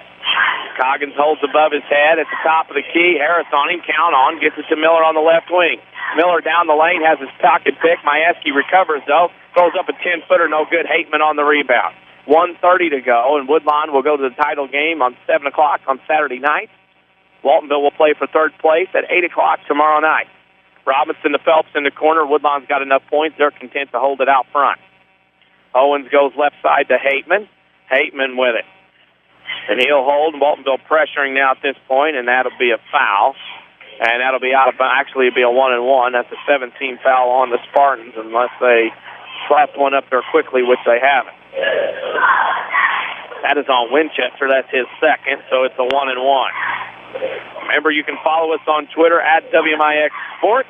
Coggins holds above his head at the top of the key. Harris on him, count on, gets it to Miller on the left wing. Miller down the lane, has his pocket pick. Majewski recovers, though. Throws up a 10-footer, no good. Hateman on the rebound. 1:30 to go, and Woodlawn will go to the title game on 7 o'clock on Saturday night. Waltonville will play for third place at 8 o'clock tomorrow night. Robinson to Phelps in the corner. Woodlawn's got enough points. They're content to hold it out front. Owens goes left side to Hateman. Hateman with it. And he'll hold. Waltonville pressuring now at this point, and that'll be a foul. And that'll be out of bounds. Actually, it'll be a 1-and-1. That's a 17 foul on the Spartans unless they slap one up there quickly, which they haven't. That is on Winchester. That's his second, so it's a 1-and-1. Remember, you can follow us on Twitter at WMIX Sports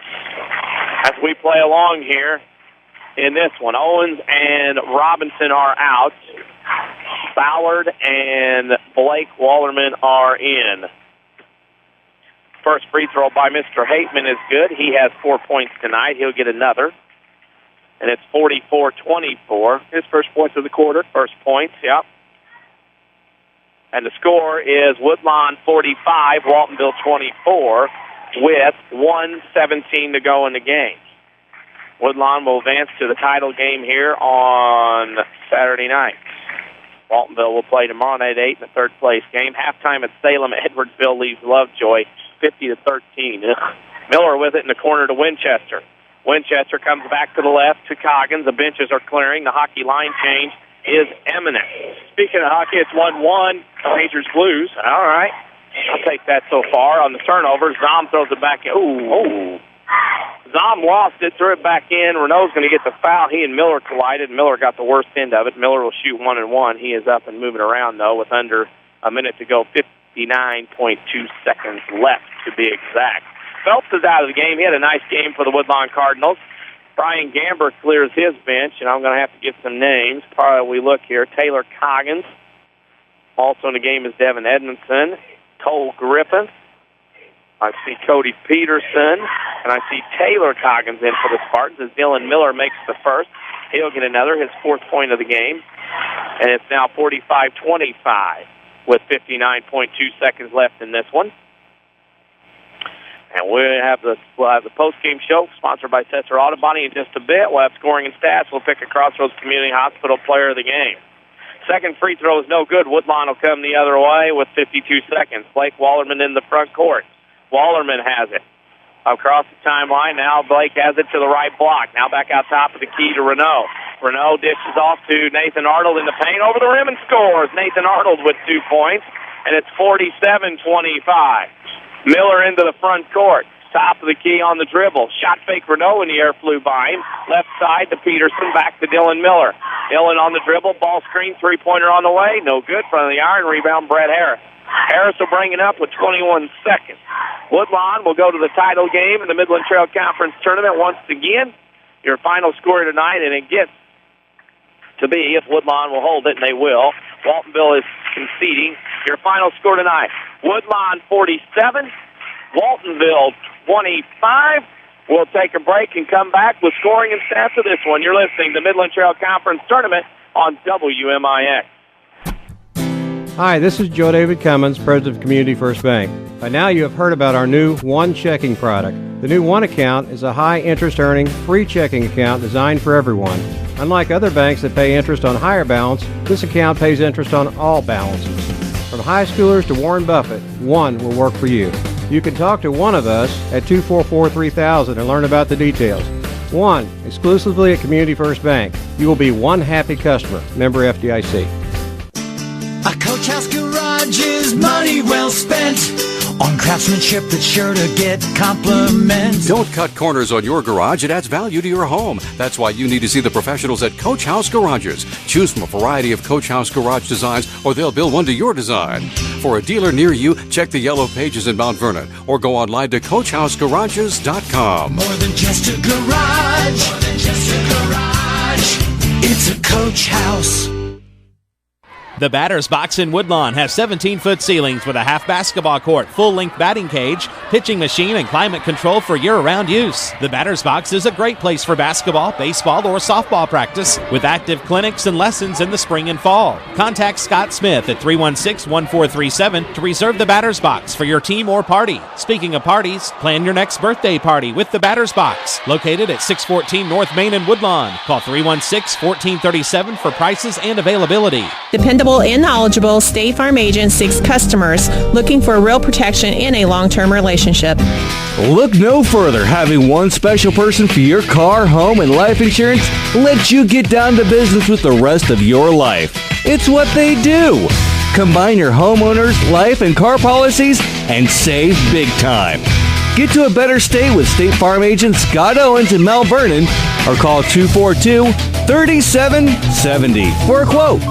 as we play along here in this one. Owens and Robinson are out. Ballard and Blake Wallerman are in. First free throw by Mr. Hateman is good. He has 4 points tonight. He'll get another. And it's 44-24. His first points of the quarter. First points, yep. And the score is Woodlawn 45, Waltonville 24, with 1:17 to go in the game. Woodlawn will advance to the title game here on Saturday night. Waltonville will play tomorrow night at 8 in the third place game. Halftime at Salem, Edwardsville leaves Lovejoy 50-13. Miller with it in the corner to Winchester. Winchester comes back to the left to Coggins. The benches are clearing. The hockey line change is imminent. Speaking of hockey, it's 1-1. Rangers Blues. All right. I'll take that so far. On the turnover, Zom throws it back in. Ooh. Zom lost it, threw it back in. Renault's going to get the foul. He and Miller collided. Miller got the worst end of it. Miller will shoot 1-1. He is up and moving around, though, with under a minute to go. 59.2 seconds left, to be exact. Phelps is out of the game. He had a nice game for the Woodlawn Cardinals. Brian Gamber clears his bench, and I'm going to have to get some names. Probably we look here. Taylor Coggins. Also in the game is Devin Edmondson. Cole Griffin. I see Cody Peterson, and I see Taylor Coggins in for the Spartans as Dylan Miller makes the first. He'll get another, his fourth point of the game. And it's now 45-25 with 59.2 seconds left in this one. And we'll have the post-game show sponsored by Sesser Auto Body in just a bit. We'll have scoring and stats. We'll pick a Crossroads Community Hospital player of the game. Second free throw is no good. Woodlawn will come the other way with 52 seconds. Blake Wallerman in the front court. Wallerman has it. Across the timeline, now Blake has it to the right block. Now back out top of the key to Renault. Renault dishes off to Nathan Arnold in the paint. Over the rim and scores. Nathan Arnold with 2 points. And it's 47-25. Miller into the front court. Top of the key on the dribble. Shot fake Renault in the air, flew by him. Left side to Peterson, back to Dylan Miller. Dylan on the dribble, ball screen, three-pointer on the way. No good. Front of the iron, rebound, Brett Harris. Harris will bring it up with 21 seconds. Woodlawn will go to the title game in the Midland Trail Conference Tournament once again. Your final score tonight, and it gets to be, if Woodlawn will hold it, and they will, Waltonville is conceding. Your final score tonight, Woodlawn 47, Waltonville 25. We'll take a break and come back with scoring and stats of this one. You're listening to Midland Trail Conference Tournament on WMIX. Hi, this is Joe David Cummins, President of Community First Bank. By now you have heard about our new One Checking product. The new One Account is a high-interest earning, free checking account designed for everyone. Unlike other banks that pay interest on higher balance, this account pays interest on all balances. From high schoolers to Warren Buffett, One will work for you. You can talk to one of us at 244-3000 and learn about the details. One, exclusively at Community First Bank. You will be one happy customer. Member FDIC. A Coach House Garage is money well spent on craftsmanship that's sure to get compliments. Don't cut corners on your garage. It adds value to your home. That's why you need to see the professionals at Coach House Garages. Choose from a variety of Coach House garage designs, or they'll build one to your design. For a dealer near you, check the yellow pages in Mount Vernon, or go online to CoachHouseGarages.com. More than just a garage. More than just a garage. It's a Coach House. The Batter's Box in Woodlawn has 17-foot ceilings with a half basketball court, full-length batting cage, pitching machine, and climate control for year-round use. The Batter's Box is a great place for basketball, baseball, or softball practice with active clinics and lessons in the spring and fall. Contact Scott Smith at 316-1437 to reserve the Batter's Box for your team or party. Speaking of parties, plan your next birthday party with the Batter's Box, located at 614 North Main in Woodlawn. Call 316-1437 for prices and availability. Dependable and knowledgeable State Farm agent seeks customers looking for real protection in a long-term relationship. Look no further. Having one special person for your car, home, and life insurance lets you get down to business with the rest of your life. It's what they do. Combine your homeowners, life, and car policies and save big time. Get to a better state with State Farm agent Scott Owens in Mount Vernon or call 242-3770 for a quote.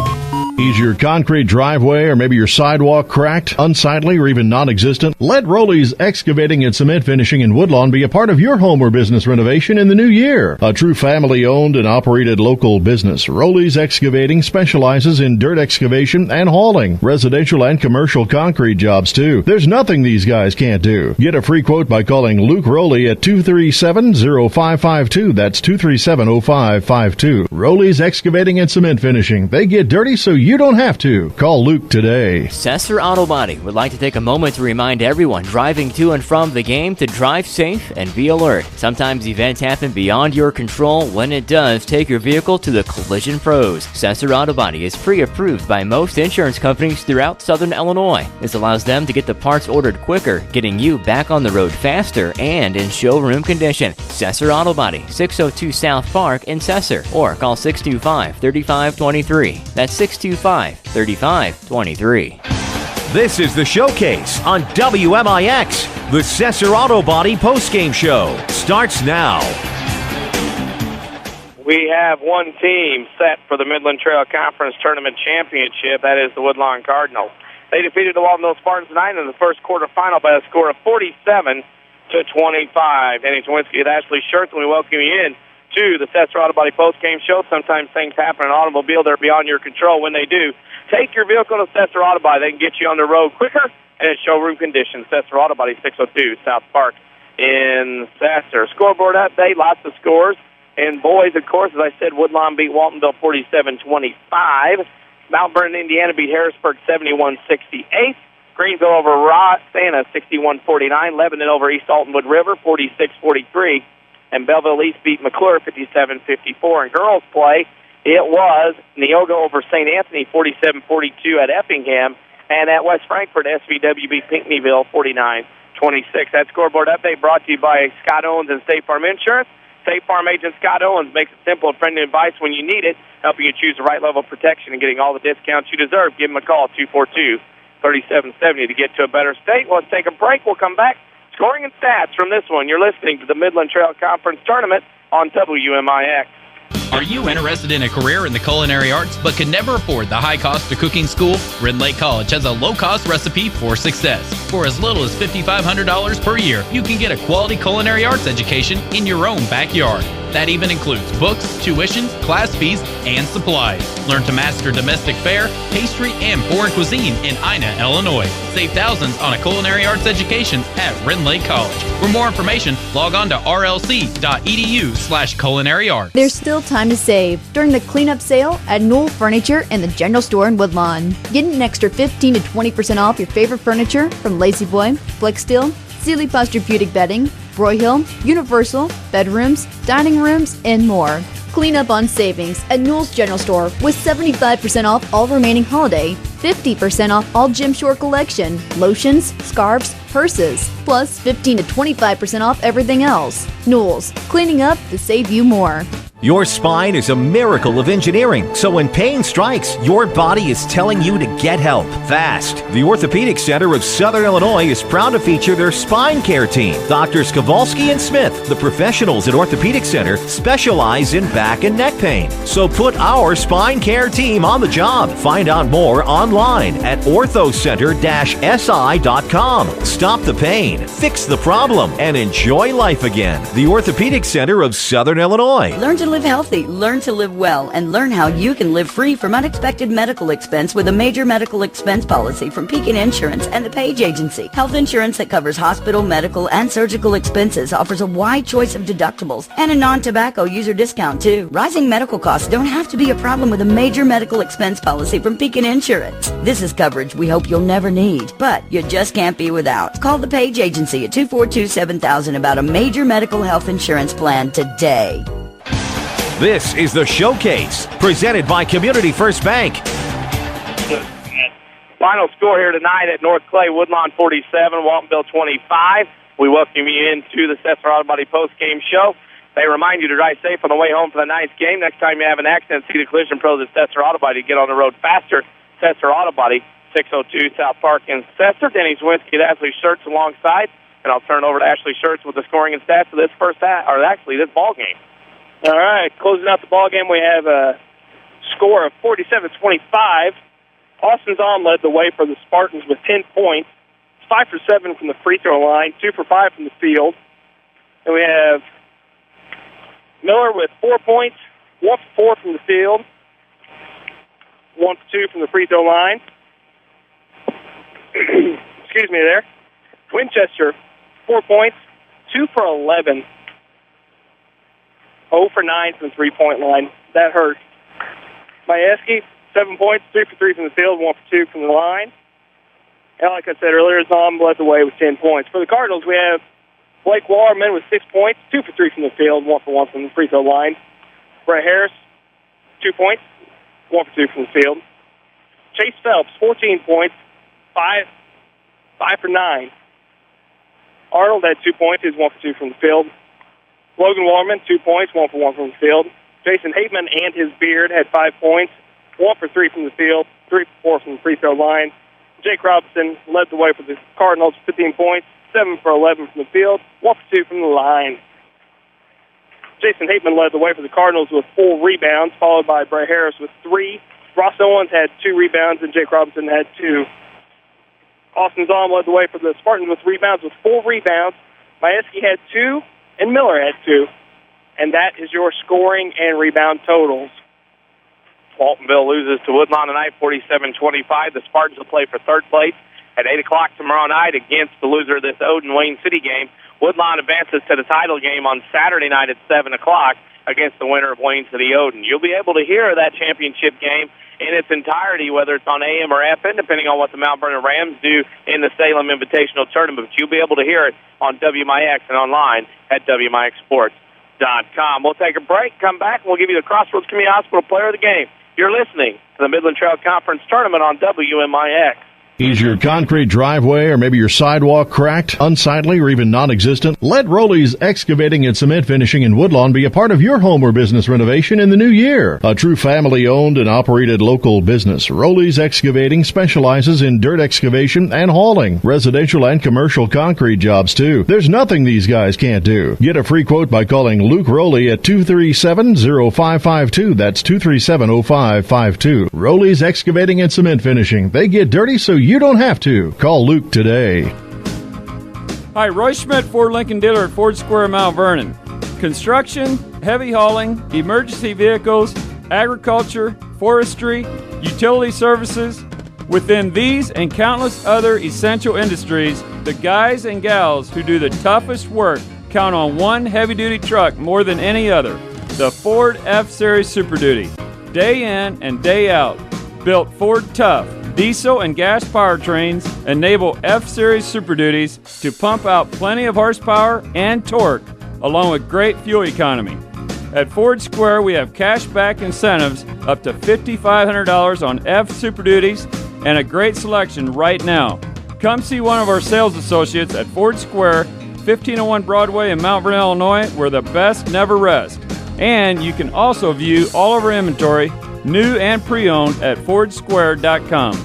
Is your concrete driveway or maybe your sidewalk cracked, unsightly, or even non-existent? Let Rowley's Excavating and Cement Finishing in Woodlawn be a part of your home or business renovation in the new year. A true family-owned and operated local business, Rowley's Excavating specializes in dirt excavation and hauling, residential and commercial concrete jobs too. There's nothing these guys can't do. Get a free quote by calling Luke Rowley at 237-0552. That's 237-0552. Rowley's Excavating and Cement Finishing. They get dirty so you don't have to. Call Luke today. Sesser Auto Body would like to take a moment to remind everyone driving to and from the game to drive safe and be alert. Sometimes events happen beyond your control. When it does, take your vehicle to the collision pros. Sesser Auto Body is pre-approved by most insurance companies throughout Southern Illinois. This allows them to get the parts ordered quicker, getting you back on the road faster and in showroom condition. Sesser Auto Body, 602 South Park in Sesser, or call 625-3523. That's 625-3523. This is the Showcase on WMIX. The Sesser Auto Body postgame show starts now. We have one team set for the Midland Trail Conference Tournament Championship. That is the Woodlawn Cardinals. They defeated the Waltonville Spartans tonight in the first quarterfinal by a score of 47-25. Danny Czerwinski and Ashley Shurtz, and we welcome you in to the Sesser Auto Body postgame show. Sometimes things happen in an automobile that are beyond your control. When they do, take your vehicle to Sesser Auto Body. They can get you on the road quicker and in showroom conditions. Sesser Auto Body, 602 South Park in Sesser. Scoreboard update, lots of scores. And boys, of course, as I said, Woodlawn beat Waltonville 47-25. Mount Vernon, Indiana beat Harrisburg 71-68. Greenville over Roxana 61-49. Lebanon over East Altonwood River 46-43. And Belleville East beat McClure 57-54. In girls play, it was Neoga over St. Anthony 47-42 at Effingham. And at West Frankfort, SVW beat Pinckneyville 49-26. That scoreboard update brought to you by Scott Owens and State Farm Insurance. State Farm agent Scott Owens makes it simple and friendly advice when you need it, helping you choose the right level of protection and getting all the discounts you deserve. Give him a call, 242-3770 to get to a better state. Let's take a break. We'll come back. Scoring and stats from this one. You're listening to the Midland Trail Conference Tournament on WMIX. Are you interested in a career in the culinary arts but can never afford the high cost of cooking school? Rend Lake College has a low-cost recipe for success. For as little as $5,500 per year, you can get a quality culinary arts education in your own backyard. That even includes books, tuitions, class fees, and supplies. Learn to master domestic fare, pastry, and foreign cuisine in Ina, Illinois. Save thousands on a culinary arts education at Rend Lake College. For more information, log on to rlc.edu/culinary arts. There's still time to save during the cleanup sale at Knoll Furniture and the General Store in Woodlawn. Get an extra 15 to 20% off your favorite furniture from Lazy Boy, Flex Steel, Sealy Posturepedic Bedding, Broyhill, Universal, bedrooms, dining rooms, and more. Clean up on savings at Knoll's General Store with 75% off all remaining holiday, 50% off all Jim Shore collection, lotions, scarves, purses, plus 15 to 25% off everything else. Knoll's, cleaning up to save you more. Your spine is a miracle of engineering, so when pain strikes, your body is telling you to get help fast. The Orthopedic Center of Southern Illinois is proud to feature their spine care team. Doctors Kowalski and Smith, the professionals at Orthopedic Center, specialize in back and neck pain. So put our spine care team on the job. Find out more online at orthocenter-si.com. Stop the pain, fix the problem, and enjoy life again. The Orthopedic Center of Southern Illinois. Learn to to live healthy, learn to live well, and learn how you can live free from unexpected medical expense with a major medical expense policy from Pekin Insurance and the Page Agency. Health insurance that covers hospital, medical, and surgical expenses offers a wide choice of deductibles and a non-tobacco user discount too. Rising medical costs don't have to be a problem with a major medical expense policy from Pekin Insurance. This is coverage we hope you'll never need, but you just can't be without. Call the Page Agency at 242-7000 about a major medical health insurance plan today. This is the Showcase, presented by Community First Bank. Final score here tonight at North Clay, Woodlawn 47, Waltonville 25. We welcome you into the Sesser Auto Body post-game show. They remind you to drive safe on the way home for the night's game. Next time you have an accident, see the collision pros at Sesser Auto Body. Get on the road faster. Sesser Auto Body, 602 South Park in Sesser. Denny Czerwinski and Ashley Shurtz alongside. And I'll turn it over to Ashley Shurtz with the scoring and stats of this first half, or actually this ball game. All right, closing out the ball game, we have a score of 47-25. Austin Zahn led the way for the Spartans with 10 points. 5 for 7 from the free throw line, 2 for 5 from the field. And we have Miller with 4 points, 1 for 4 from the field, 1 for 2 from the free throw line. Excuse me there. Winchester, 4 points, 2 for 11. 0 for 9 from the three-point line. That hurt. Majewski, 7 points, 3 for 3 from the field, 1 for 2 from the line. And like I said earlier, Zom led the way with 10 points. For the Cardinals, we have Blake Warmint with 6 points, 2 for 3 from the field, 1 for 1 from the free throw line. Brett Harris, 2 points, 1 for 2 from the field. Chase Phelps, 14 points, 5 for 9. Arnold had 2 points, he was 1 for 2 from the field. Logan Warman, 2 points, 1 for 1 from the field. Jason Hateman and his beard had 5 points, 1 for 3 from the field, 3 for 4 from the free throw line. Jake Robinson led the way for the Cardinals, 15 points, 7 for 11 from the field, 1 for 2 from the line. Jason Hateman led the way for the Cardinals with 4 rebounds, followed by Bray Harris with 3. Ross Owens had 2 rebounds, and Jake Robinson had 2. Austin Zahn led the way for the Spartans with rebounds with 4 rebounds. Majewski had 2, and Miller had 2. And that is your scoring and rebound totals. Waltonville loses to Woodlawn tonight, 47-25. The Spartans will play for third place at 8 o'clock tomorrow night against the loser of this Odin-Wayne City game. Woodlawn advances to the title game on Saturday night at 7 o'clock against the winner of Wayne City-Odin. You'll be able to hear that championship game in its entirety, whether it's on AM or FM, depending on what the Mount Vernon Rams do in the Salem Invitational Tournament. But you'll be able to hear it on WMIX and online at WMIXsports.com. We'll take a break, come back, and we'll give you the Crossroads Community Hospital Player of the Game. You're listening to the Midland Trail Conference Tournament on WMIX. Is your concrete driveway or maybe your sidewalk cracked, unsightly, or even non-existent? Let Rowley's Excavating and Cement Finishing in Woodlawn be a part of your home or business renovation in the new year. A true family-owned and operated local business, Rowley's Excavating specializes in dirt excavation and hauling, residential and commercial concrete jobs too. There's nothing these guys can't do. Get a free quote by calling Luke Rowley at 237-0552. That's 237-0552. Rowley's Excavating and Cement Finishing. They get dirty so you don't have to. Call Luke today. Hi, Roy Schmidt, Ford Lincoln dealer at Ford Square, Mount Vernon. Construction, heavy hauling, emergency vehicles, agriculture, forestry, utility services. Within these and countless other essential industries, the guys and gals who do the toughest work count on one heavy-duty truck more than any other, the Ford F-Series Super Duty. Day in and day out, built Ford tough. Diesel and gas powertrains enable F-Series Super Duties to pump out plenty of horsepower and torque, along with great fuel economy. At Ford Square, we have cashback incentives up to $5,500 on F Super Duties and a great selection right now. Come see one of our sales associates at Ford Square, 1501 Broadway in Mount Vernon, Illinois, where the best never rest. And you can also view all of our inventory, new and pre-owned, at fordsquare.com.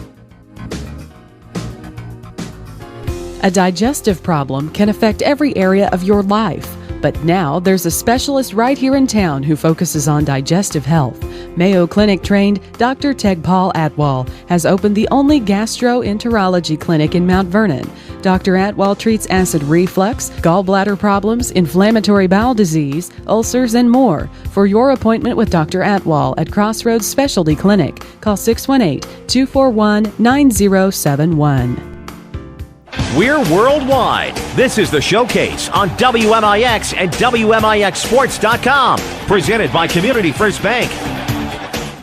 A digestive problem can affect every area of your life, But now there's a specialist right here in town who focuses on digestive health. Mayo Clinic trained Dr. Tegpaul Atwal has opened the only gastroenterology clinic in Mount Vernon. Dr. Atwal treats acid reflux, gallbladder problems, inflammatory bowel disease, ulcers, and more. For your appointment with Dr. Atwal at Crossroads Specialty Clinic, call 618-241-9071. We're worldwide. This is the Showcase on WMIX and WMIXsports.com. Presented by Community First Bank.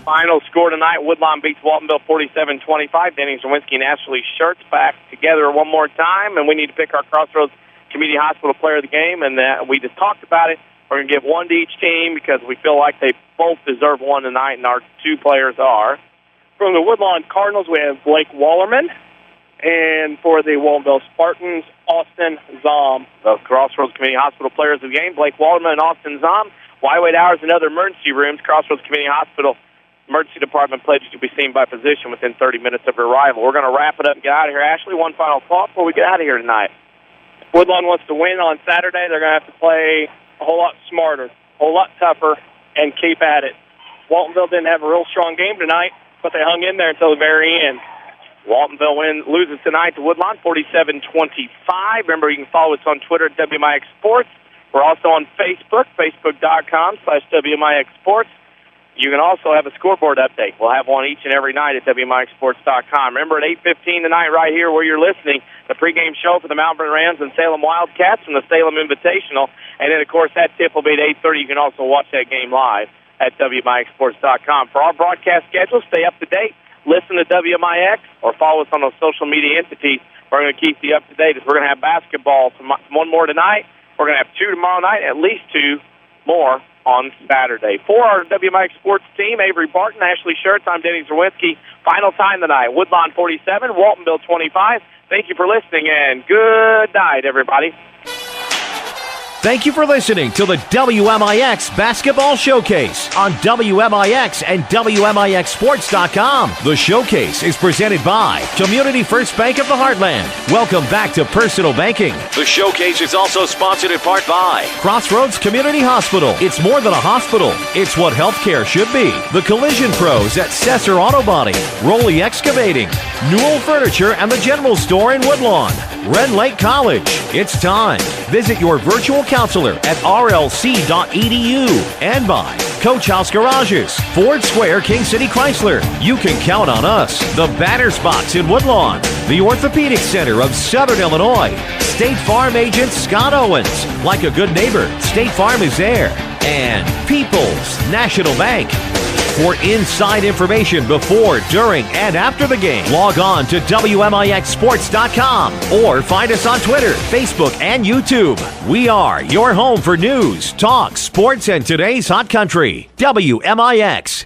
Final score tonight, Woodlawn beats Waltonville 47-25. Denny Czerwinski and Ashley Shurtz back together one more time, and we need to pick our Crossroads Community Hospital player of the game, and we just talked about it. We're going to give one to each team because we feel like they both deserve one tonight, and our two players are. From the Woodlawn Cardinals, we have Blake Wallerman, and for the Waltonville Spartans, Austin Zom. The Crossroads Community Hospital players of the game, Blake Wallerman and Austin Zom. Wide-wait hours and other emergency rooms, Crossroads Community Hospital Emergency Department pledges to be seen by physician within 30 minutes of arrival. We're going to wrap it up and get out of here. Ashley, one final thought before we get out of here tonight. Woodlawn wants to win on Saturday. They're going to have to play a whole lot smarter, a whole lot tougher, and keep at it. Waltonville didn't have a real strong game tonight, but they hung in there until the very end. Waltonville loses tonight to Woodlawn 47-25. Remember, you can follow us on Twitter at WMIX Sports. We're also on Facebook, facebook.com/WMIX Sports. You can also have a scoreboard update. We'll have one each and every night at WMIXsports.com. Remember, at 8:15 tonight right here where you're listening, the pregame show for the Mount Vernon Rams and Salem Wildcats from the Salem Invitational. And then, of course, that tip will be at 8:30. You can also watch that game live at WMIXsports.com. For our broadcast schedule, stay up to date. Listen to WMIX or follow us on those social media entities. We're going to keep you up to date. We're going to have basketball one more tonight. We're going to have two tomorrow night, at least two more on Saturday. For our WMIX Sports team, Avery Barton, Ashley Shurtz, I'm Denny Czerwinski. Final time tonight, Woodlawn 47, Waltonville 25. Thank you for listening, and good night, everybody. Thank you for listening to the WMIX Basketball Showcase on WMIX and WMIXsports.com. The Showcase is presented by Community First Bank of the Heartland. Welcome back to personal banking. The Showcase is also sponsored in part by Crossroads Community Hospital. It's more than a hospital. It's what healthcare should be. The Collision Pros at Sesser Auto Body, Roley Excavating, Newell Furniture and the General Store in Woodlawn, Red Lake College. It's time. Visit your virtual counselor at rlc.edu and by Coach House Garages, Ford Square, King City Chrysler. You can count on us. The Batters Box in Woodlawn, the Orthopedic Center of Southern Illinois, State Farm agent Scott Owens. Like a good neighbor, State Farm is there. And People's National Bank. For inside information before, during, and after the game, log on to WMIXsports.com or find us on Twitter, Facebook, and YouTube. We are your home for news, talk, sports, and today's hot country. WMIX.